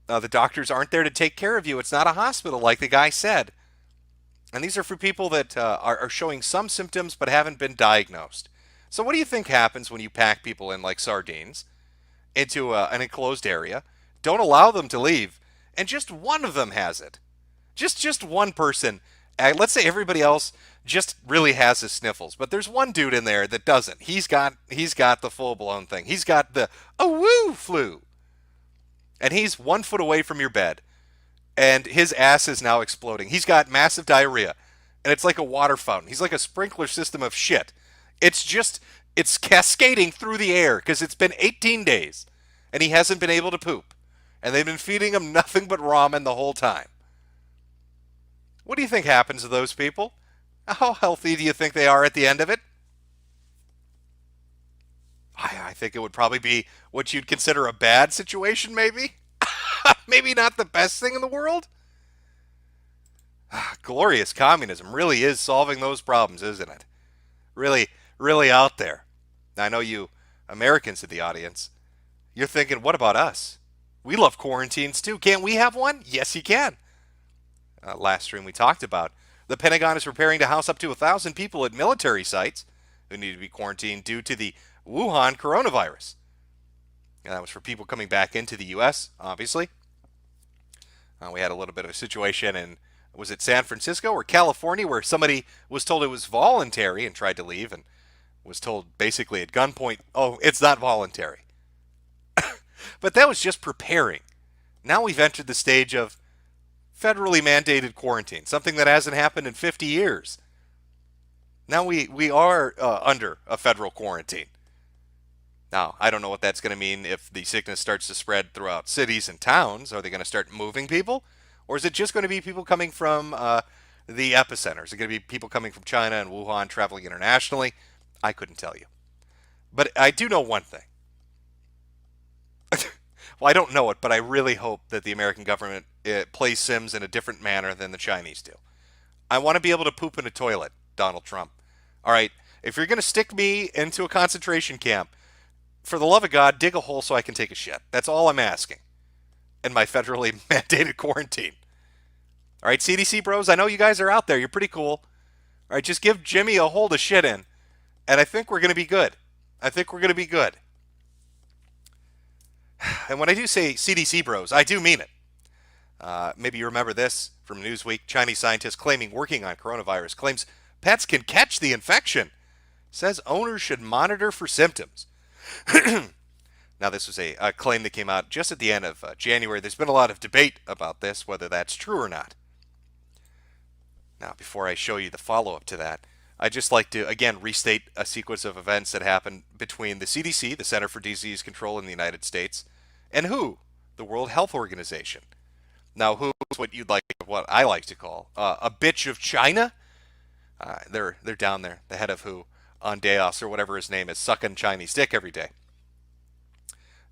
The doctors aren't there to take care of you. It's not a hospital, like the guy said. And these are for people that are showing some symptoms but haven't been diagnosed. So what do you think happens when you pack people in like sardines into an enclosed area, don't allow them to leave, and just one of them has it? Just one person. Let's say everybody else just really has the sniffles, but there's one dude in there that doesn't. He's got the full-blown thing. He's got the woo flu. And he's 1 foot away from your bed, and his ass is now exploding. He's got massive diarrhea, and it's like a water fountain. He's like a sprinkler system of shit. It's cascading through the air because it's been 18 days, and he hasn't been able to poop. And they've been feeding him nothing but ramen the whole time. What do you think happens to those people? How healthy do you think they are at the end of it? I think it would probably be what you'd consider a bad situation, maybe. Maybe not the best thing in the world. Glorious communism really is solving those problems, isn't it? Really, really out there. Now, I know you Americans in the audience, you're thinking, what about us? We love quarantines too. Can't we have one? Yes, you can. Last stream we talked about the Pentagon is preparing to house up to 1,000 people at military sites who need to be quarantined due to the Wuhan coronavirus. And that was for people coming back into the U.S., obviously. We had a little bit of a situation in, was it San Francisco or California, where somebody was told it was voluntary and tried to leave and was told basically at gunpoint, oh, it's not voluntary. But that was just preparing. Now we've entered the stage of federally mandated quarantine, something that hasn't happened in 50 years. Now we are under a federal quarantine. Now, I don't know what that's going to mean if the sickness starts to spread throughout cities and towns. Are they going to start moving people? Or is it just going to be people coming from the epicenter? Is it going to be people coming from China and Wuhan traveling internationally? I couldn't tell you. But I do know one thing. Well, I don't know it, but I really hope that the American government plays Sims in a different manner than the Chinese do. I want to be able to poop in a toilet, Donald Trump. All right, if you're going to stick me into a concentration camp, for the love of God, dig a hole so I can take a shit. That's all I'm asking. In my federally mandated quarantine. All right, CDC bros, I know you guys are out there. You're pretty cool. All right, just give Jimmy a hole to shit in, and I think we're going to be good. I think we're going to be good. And when I do say CDC bros, I do mean it. Maybe you remember this from Newsweek. Chinese scientist claiming working on coronavirus claims pets can catch the infection. Says owners should monitor for symptoms. Now, this was a claim that came out just at the end of January. There's been a lot of debate about this, whether that's true or not. Now, before I show you the follow-up to that, I'd just like to, again, restate a sequence of events that happened between the CDC, the Center for Disease Control in the United States, and WHO, the World Health Organization. Now, WHO is what I like to call a bitch of China. They're down there, the head of WHO, on Deos, or whatever his name is, sucking Chinese dick every day.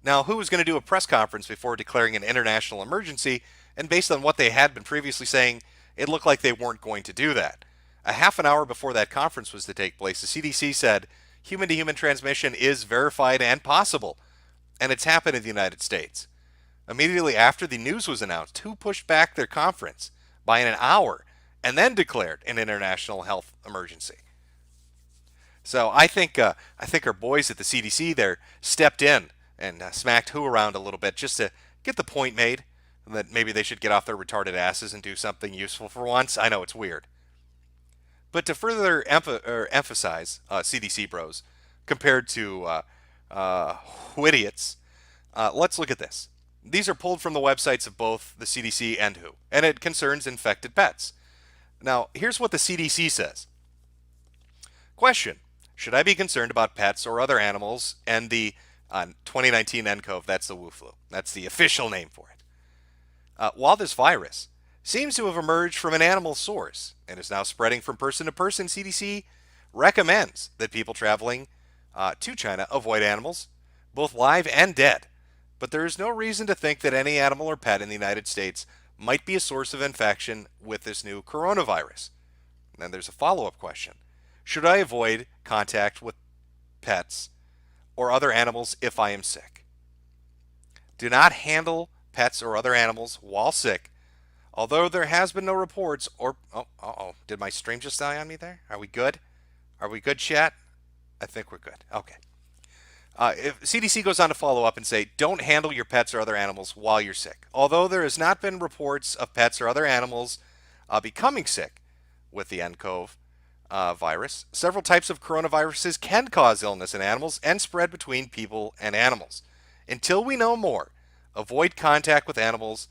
Now, WHO was going to do a press conference before declaring an international emergency, and based on what they had been previously saying, it looked like they weren't going to do that. A half an hour before that conference was to take place, the CDC said human-to-human transmission is verified and possible, and it's happened in the United States. Immediately after the news was announced, WHO pushed back their conference by an hour and then declared an international health emergency. So I think our boys at the CDC there stepped in and smacked WHO around a little bit just to get the point made that maybe they should get off their retarded asses and do something useful for once. I know it's weird. But to further emphasize CDC bros compared to idiots, let's look at this. These are pulled from the websites of both the CDC and WHO, and it concerns infected pets. Now, here's what the CDC says. Question: should I be concerned about pets or other animals and the 2019 nCoV? That's the Wu flu. That's the official name for it. While this virus seems to have emerged from an animal source and is now spreading from person to person, CDC recommends that people traveling to China avoid animals, both live and dead. But there is no reason to think that any animal or pet in the United States might be a source of infection with this new coronavirus. And then there's a follow-up question. Should I avoid contact with pets or other animals if I am sick? Do not handle pets or other animals while sick, although there has been no reports or... Did my stream just die on me there? Are we good? Are we good, chat? I think we're good. Okay. If CDC goes on to follow up and say, don't handle your pets or other animals while you're sick. Although there has not been reports of pets or other animals becoming sick with the nCoV virus, several types of coronaviruses can cause illness in animals and spread between people and animals. Until we know more, avoid contact with animals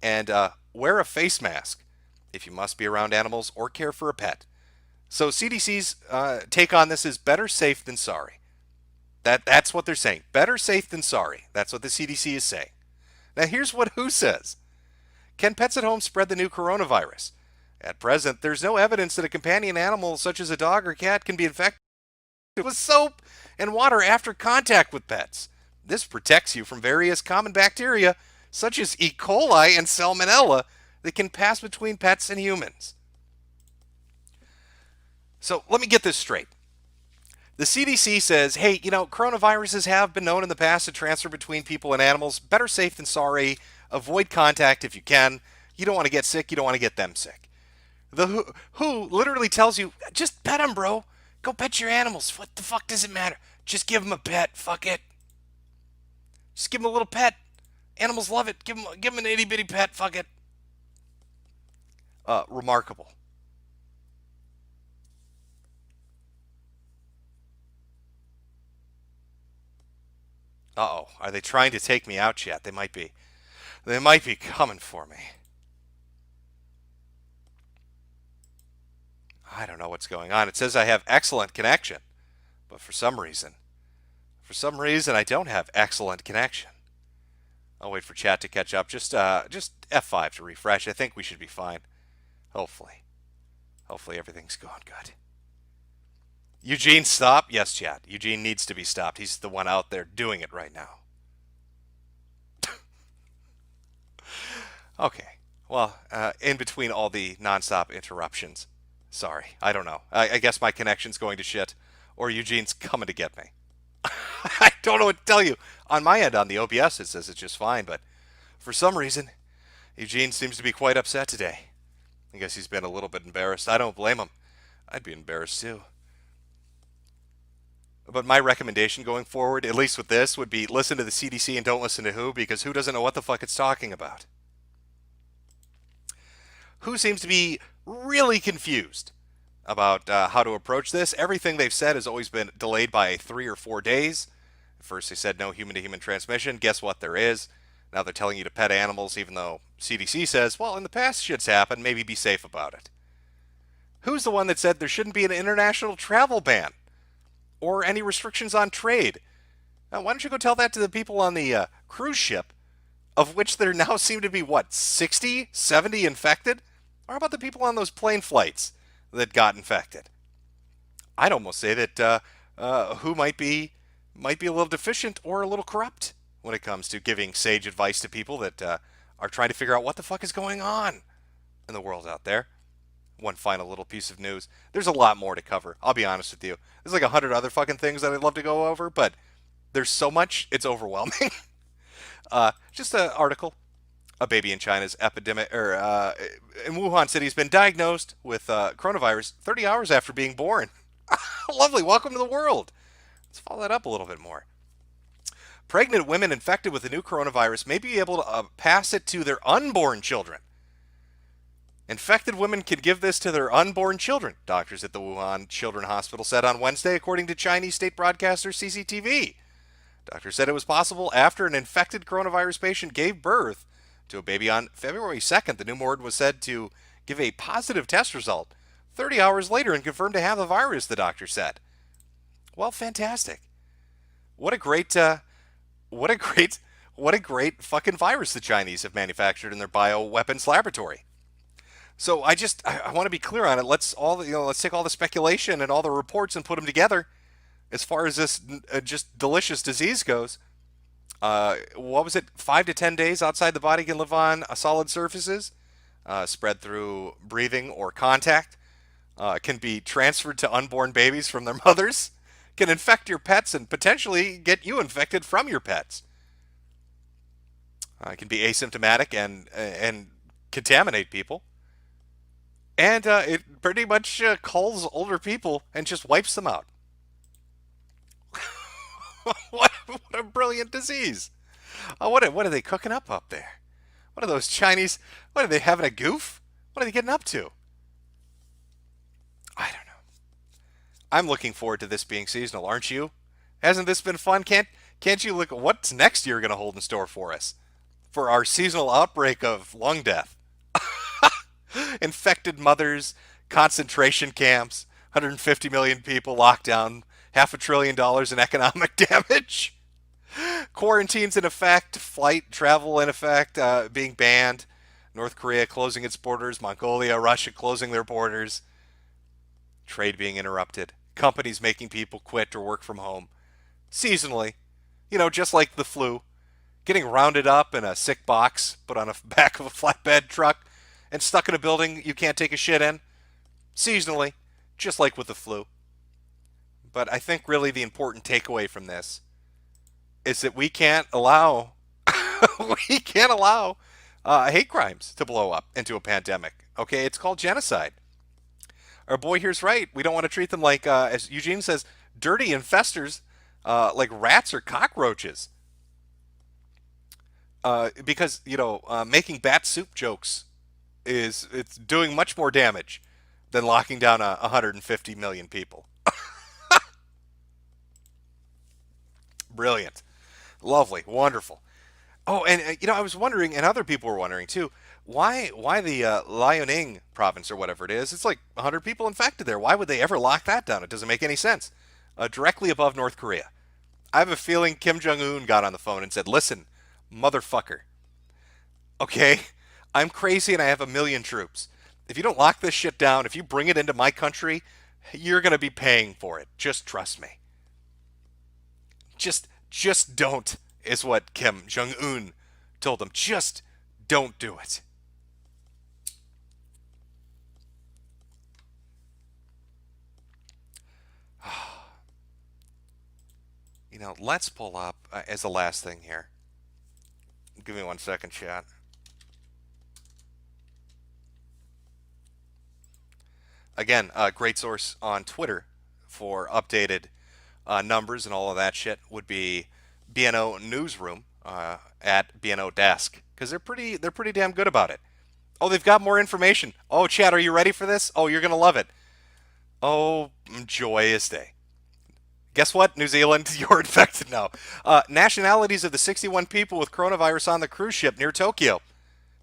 and wear a face mask if you must be around animals or care for a pet. So CDC's take on this is better safe than sorry. That's what they're saying. Better safe than sorry. That's what the CDC is saying. Now here's what WHO says. Can pets at home spread the new coronavirus? At present, there's no evidence that a companion animal such as a dog or cat can be infected with soap and water after contact with pets. This protects you from various common bacteria such as E. coli and Salmonella that can pass between pets and humans. So let me get this straight. The CDC says, hey, coronaviruses have been known in the past to transfer between people and animals. Better safe than sorry. Avoid contact if you can. You don't want to get sick. You don't want to get them sick. The WHO literally tells you, just pet them, bro. Go pet your animals. What the fuck does it matter? Just give them a pet. Fuck it. Just give them a little pet. Animals love it. Give them an itty bitty pet. Fuck it. Remarkable. Uh-oh. Are they trying to take me out yet? They might be. They might be coming for me. I don't know what's going on. It says I have excellent connection. But for some reason, For some reason, I don't have excellent connection. I'll wait for chat to catch up. Just F5 to refresh. I think we should be fine. Hopefully. Hopefully everything's going good. Eugene, stop. Yes, chat. Eugene needs to be stopped. He's the one out there doing it right now. Okay. Well, in between all the nonstop interruptions. Sorry. I don't know. I guess my connection's going to shit. Or Eugene's coming to get me. I don't know what to tell you. On my end, on the OBS, it says it's just fine. But for some reason, Eugene seems to be quite upset today. I guess he's been a little bit embarrassed. I don't blame him. I'd be embarrassed too. But my recommendation going forward, at least with this, would be listen to the CDC and don't listen to WHO, because WHO doesn't know what the fuck it's talking about. WHO seems to be really confused about how to approach this. Everything they've said has always been delayed by 3 or 4 days. At first they said no human-to-human transmission. Guess what? There is. Now they're telling you to pet animals, even though CDC says, well, in the past shit's happened, maybe be safe about it. Who's the one that said there shouldn't be an international travel ban or any restrictions on trade? Now, why don't you go tell that to the people on the cruise ship, of which there now seem to be, 60, 70 infected? Or how about the people on those plane flights that got infected? I'd almost say that who might be a little deficient or a little corrupt when it comes to giving sage advice to people that are trying to figure out what the fuck is going on in the world out there. One final little piece of news. There's a lot more to cover. I'll be honest with you. There's like 100 other fucking things that I'd love to go over, but there's so much, it's overwhelming. Just an article. A baby in China's epidemic, in Wuhan City, has been diagnosed with coronavirus 30 hours after being born. Lovely. Welcome to the world. Let's follow that up a little bit more. Pregnant women infected with the new coronavirus may be able to pass it to their unborn children. Infected women can give this to their unborn children, doctors at the Wuhan Children's Hospital said on Wednesday, according to Chinese state broadcaster CCTV. Doctors said it was possible after an infected coronavirus patient gave birth to a baby on February 2nd. The newborn was said to give a positive test result 30 hours later and confirmed to have the virus, the doctor said. Well, fantastic. What a great fucking virus the Chinese have manufactured in their bioweapons laboratory. So I want to be clear on it. Let's take all the speculation and all the reports and put them together. As far as this just delicious disease goes, what was it? 5 to 10 days outside the body can live on solid surfaces, spread through breathing or contact, can be transferred to unborn babies from their mothers, can infect your pets and potentially get you infected from your pets. It can be asymptomatic and contaminate people. And it pretty much culls older people and just wipes them out. What a brilliant disease. What are they cooking up there? What are those Chinese? What are they having a goof? What are they getting up to? I don't know. I'm looking forward to this being seasonal, aren't you? Hasn't this been fun? Can't you look at what's next year going to hold in store for us? For our seasonal outbreak of lung death. Infected mothers, concentration camps, 150 million people locked down, $500 billion in economic damage. Quarantines in effect, flight travel in effect, being banned. North Korea closing its borders, Mongolia, Russia closing their borders. Trade being interrupted. Companies making people quit or work from home. Seasonally. Just like the flu. Getting rounded up in a sick box, put on the back of a flatbed truck, and stuck in a building you can't take a shit in. Seasonally. Just like with the flu. But I think really the important takeaway from this is that we can't allow hate crimes to blow up into a pandemic. Okay, it's called genocide. Our boy here's right. We don't want to treat them like, as Eugene says, dirty infestors, like rats or cockroaches. Because making bat soup jokes it's doing much more damage than locking down 150 million people. Brilliant. Lovely. Wonderful. Oh, and I was wondering, and other people were wondering too, why the Liaoning province or whatever it is, it's like 100 people infected there. Why would they ever lock that down? It doesn't make any sense. Directly above North Korea. I have a feeling Kim Jong-un got on the phone and said, listen, motherfucker, okay, I'm crazy and I have 1 million troops. If you don't lock this shit down, if you bring it into my country, you're going to be paying for it. Just trust me. Just don't, is what Kim Jong-un told him. Just don't do it. You know, let's pull up as the last thing here. Give me 1 second, chat. Again, great source on Twitter for updated numbers and all of that shit would be BNO Newsroom at BNO Desk, because they're pretty damn good about it. Oh, they've got more information. Oh, chat, are you ready for this? Oh, you're gonna love it. Oh, joyous day. Guess what, New Zealand? You're infected now. Nationalities of the 61 people with coronavirus on the cruise ship near Tokyo.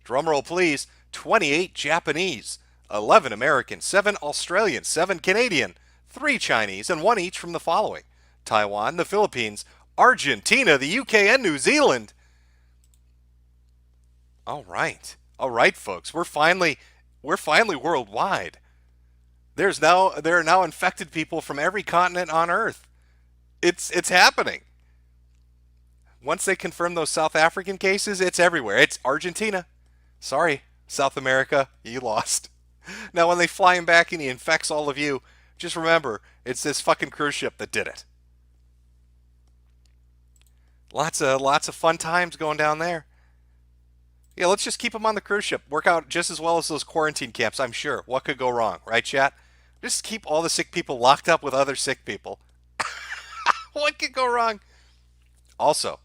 Drumroll, please. 28 Japanese, 11 American, 7 Australian, 7 Canadian, 3 Chinese, and 1 each from the following: Taiwan, the Philippines, Argentina, the UK, and New Zealand. All right, folks. We're finally worldwide. There are now infected people from every continent on Earth. It's happening. Once they confirm those South African cases, it's everywhere. It's Argentina. Sorry, South America, you lost. Now, when they fly him back and he infects all of you, just remember, it's this fucking cruise ship that did it. Lots of fun times going down there. Yeah, let's just keep them on the cruise ship. Work out just as well as those quarantine camps, I'm sure. What could go wrong, right, chat? Just keep all the sick people locked up with other sick people. What could go wrong? Also,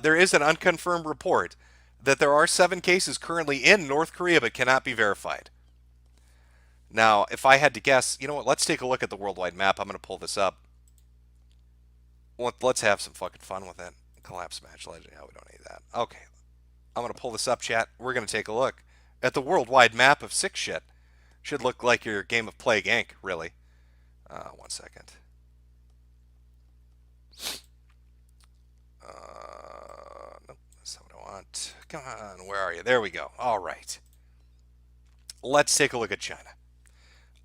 there is an unconfirmed report that there are 7 cases currently in North Korea but cannot be verified. Now, if I had to guess, you know what? Let's take a look at the worldwide map. I'm going to pull this up. Let's have some fucking fun with it. Collapse match legend. Yeah, we don't need that. Okay. I'm going to pull this up, chat. We're going to take a look at the worldwide map of sick shit. Should look like your game of Plague Inc., really. 1 second. Nope, that's not what I want. Come on, where are you? There we go. All right. Let's take a look at China.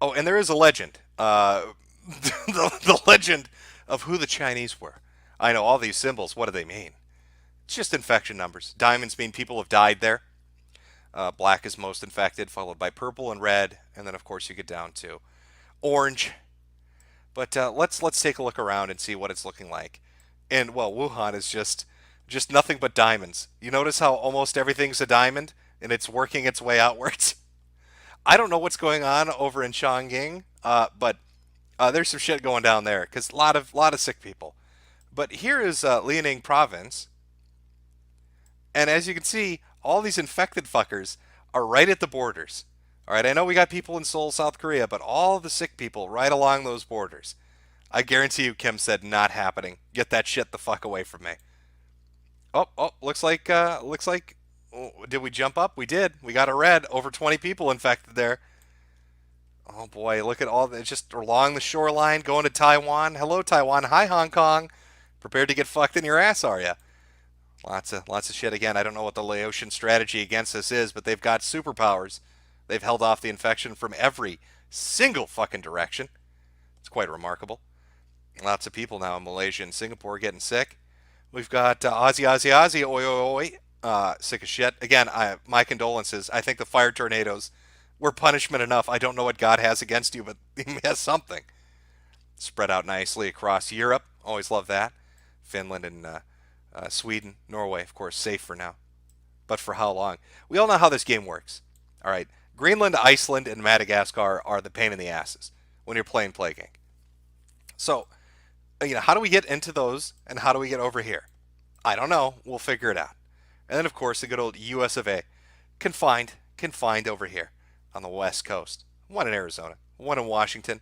Oh, and there is a legend. The legend of who the Chinese were. I know all these symbols. What do they mean? It's just infection numbers. Diamonds mean people have died there. Black is most infected, followed by purple and red, and then of course you get down to orange. But let's take a look around and see what it's looking like. And well, Wuhan is just nothing but diamonds. You notice how almost everything's a diamond, and it's working its way outwards. I don't know what's going on over in Chongqing, but there's some shit going down there because a lot of sick people. But here is Liaoning Province, and as you can see, all these infected fuckers are right at the borders. All right, I know we got people in Seoul, South Korea, but all the sick people right along those borders. I guarantee you, Kim said, not happening. Get that shit the fuck away from me. Oh, looks like, did we jump up? We did. We got a red. Over 20 people infected there. Oh boy, look at all that, just along the shoreline, going to Taiwan. Hello, Taiwan. Hi, Hong Kong. Prepared to get fucked in your ass, are ya? Lots of shit. Again, I don't know what the Laotian strategy against this is, but they've got superpowers. They've held off the infection from every single fucking direction. It's quite remarkable. Lots of people now in Malaysia and Singapore getting sick. We've got Aussie, oi, sick as shit. Again, my condolences. I think the fire tornadoes were punishment enough. I don't know what God has against you, but he has something. Spread out nicely across Europe. Always love that. Finland and Sweden, Norway, of course, safe for now. But for how long? We all know how this game works. All right. Greenland, Iceland, and Madagascar are the pain in the asses when you're playing Plague Inc. So, how do we get into those, and how do we get over here? I don't know. We'll figure it out. And then, of course, the good old US of A. Confined over here on the West Coast. One in Arizona, one in Washington,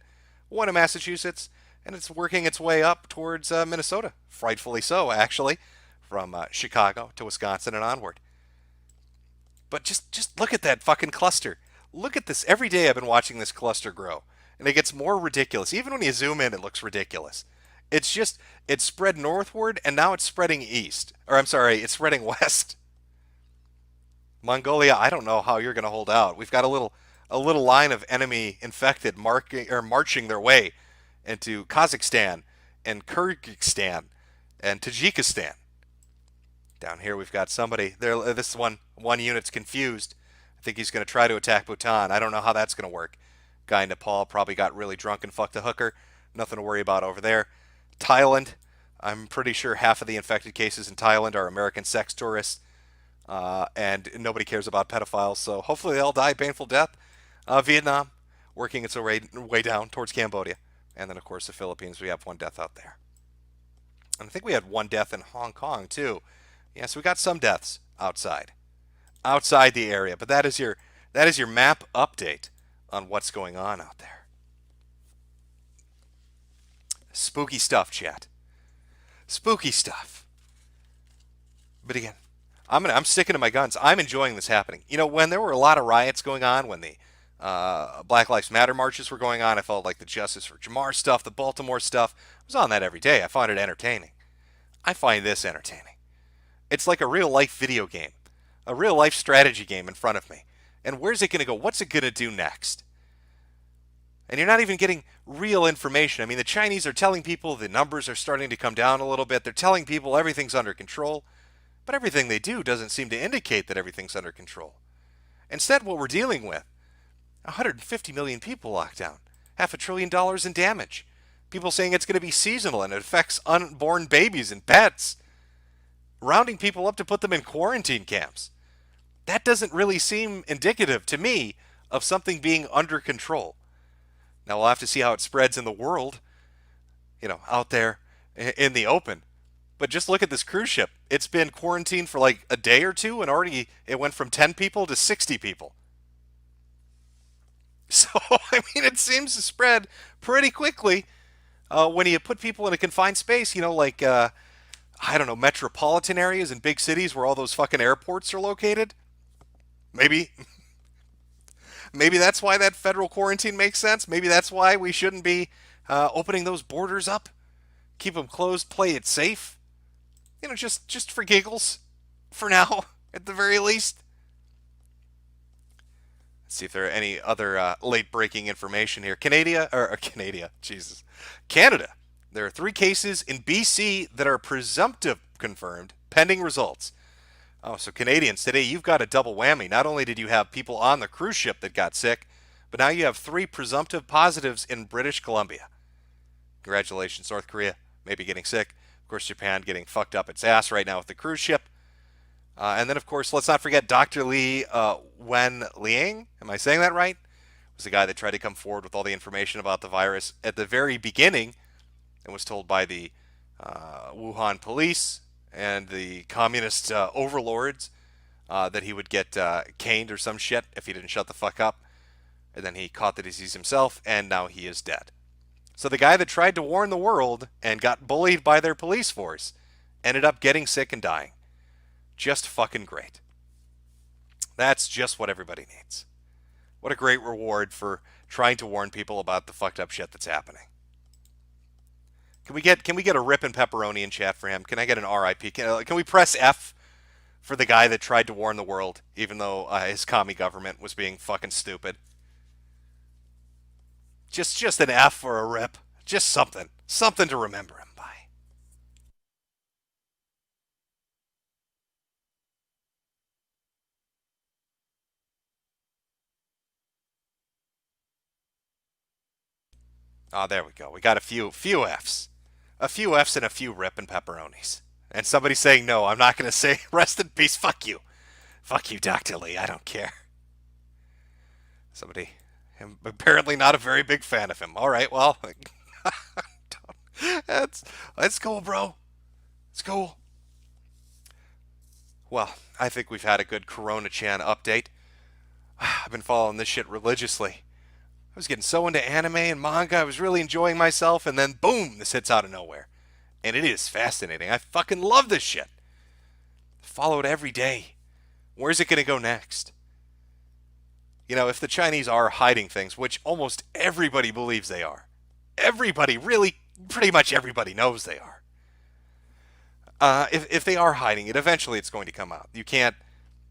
one in Massachusetts, and it's working its way up towards Minnesota. Frightfully so, actually, from Chicago to Wisconsin and onward. But just look at that fucking cluster. Look at this. Every day I've been watching this cluster grow, and it gets more ridiculous. Even when you zoom in, it looks ridiculous. It's spread northward, and now it's spreading east. Or I'm sorry, it's spreading west. Mongolia, I don't know how you're going to hold out. We've got a little line of enemy infected marching their way into Kazakhstan and Kyrgyzstan and Tajikistan. Down here we've got somebody there. This one unit's confused. I think he's going to try to attack Bhutan. I don't know how that's going to work. Guy in Nepal probably got really drunk and fucked a hooker. Nothing to worry about over there. Thailand, I'm pretty sure half of the infected cases in Thailand are American sex tourists. And nobody cares about pedophiles, so hopefully they all die a painful death. Vietnam, working its way down towards Cambodia. And then, of course, the Philippines, we have one death out there. And I think we had one death in Hong Kong, too. Yeah, so we got some deaths outside the area. But that is your map update on what's going on out there. Spooky stuff, chat. Spooky stuff. But again, I'm sticking to my guns. I'm enjoying this happening. You know, when there were a lot of riots going on, when the Black Lives Matter marches were going on, I felt like the Justice for Jamar stuff, the Baltimore stuff, I was on that every day. I find it entertaining. I find this entertaining. It's like a real life video game, a real life strategy game in front of me. And where's it going to go? What's it going to do next? And you're not even getting real information. I mean, the Chinese are telling people the numbers are starting to come down a little bit. They're telling people everything's under control. But everything they do doesn't seem to indicate that everything's under control. Instead, what we're dealing with, 150 million people locked down, $500 billion in damage. People saying it's going to be seasonal and it affects unborn babies and pets. Rounding people up to put them in quarantine camps. That doesn't really seem indicative to me of something being under control. Now we'll have to see how it spreads in the world, out there in the open. But just look at this cruise ship. It's been quarantined for like a day or two, and already it went from 10 people to 60 people. So, I mean, it seems to spread pretty quickly when you put people in a confined space, I don't know, metropolitan areas in big cities where all those fucking airports are located. Maybe that's why that federal quarantine makes sense. Maybe that's why we shouldn't be opening those borders up. Keep them closed, play it safe. Just for giggles, for now, at the very least. Let's see if there are any other late-breaking information here. Canada. There are 3 cases in BC that are presumptive confirmed, pending results. Oh, so Canadians, today you've got a double whammy. Not only did you have people on the cruise ship that got sick, but now you have 3 presumptive positives in British Columbia. Congratulations, North Korea, maybe getting sick. Of course, Japan getting fucked up its ass right now with the cruise ship. And then, of course, let's not forget Dr. Li Wenliang. Am I saying that right? Was the guy that tried to come forward with all the information about the virus at the very beginning and was told by the Wuhan police and the communist overlords that he would get caned or some shit if he didn't shut the fuck up. And then he caught the disease himself, and now he is dead. So the guy that tried to warn the world and got bullied by their police force ended up getting sick and dying. Just fucking great. That's just what everybody needs. What a great reward for trying to warn people about the fucked up shit that's happening. Can we get a rip and pepperoni in chat for him? Can I get an RIP? Can we press F for the guy that tried to warn the world, even though his commie government was being fucking stupid? Just an F or a rip. Just something to remember him by. Oh, there we go. We got a few Fs. A few Fs and a few rip and pepperonis. And somebody saying, no, I'm not going to say rest in peace. Fuck you. Fuck you, Dr. Lee. I don't care. Somebody, I'm apparently not a very big fan of him. All right, well, that's cool, bro. It's cool. Well, I think we've had a good Corona-chan update. I've been following this shit religiously. I was getting so into anime and manga, I was really enjoying myself, and then boom, this hits out of nowhere. And it is fascinating. I fucking love this shit. Follow it every day. Where's it going to go next? If the Chinese are hiding things, which almost everybody believes they are. Everybody really Pretty much everybody knows they are. If they are hiding it, eventually it's going to come out. You can't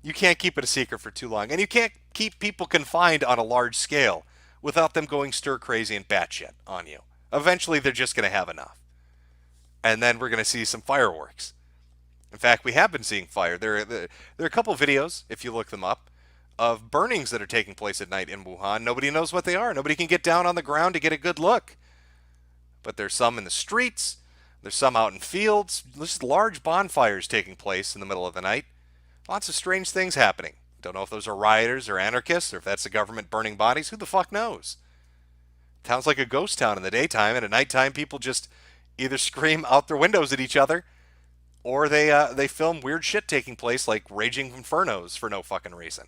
keep it a secret for too long, and you can't keep people confined on a large scale without them going stir crazy and batshit on you. Eventually, they're just going to have enough, and then we're going to see some fireworks. In fact, we have been seeing fire. There are a couple videos, if you look them up, of burnings that are taking place at night in Wuhan. Nobody knows what they are. Nobody can get down on the ground to get a good look. But there's some in the streets. There's some out in fields. There's large bonfires taking place in the middle of the night. Lots of strange things happening. Don't know if those are rioters or anarchists or if that's the government burning bodies. Who the fuck knows? Sounds like a ghost town in the daytime, and at nighttime people just either scream out their windows at each other or they film weird shit taking place like raging infernos for no fucking reason.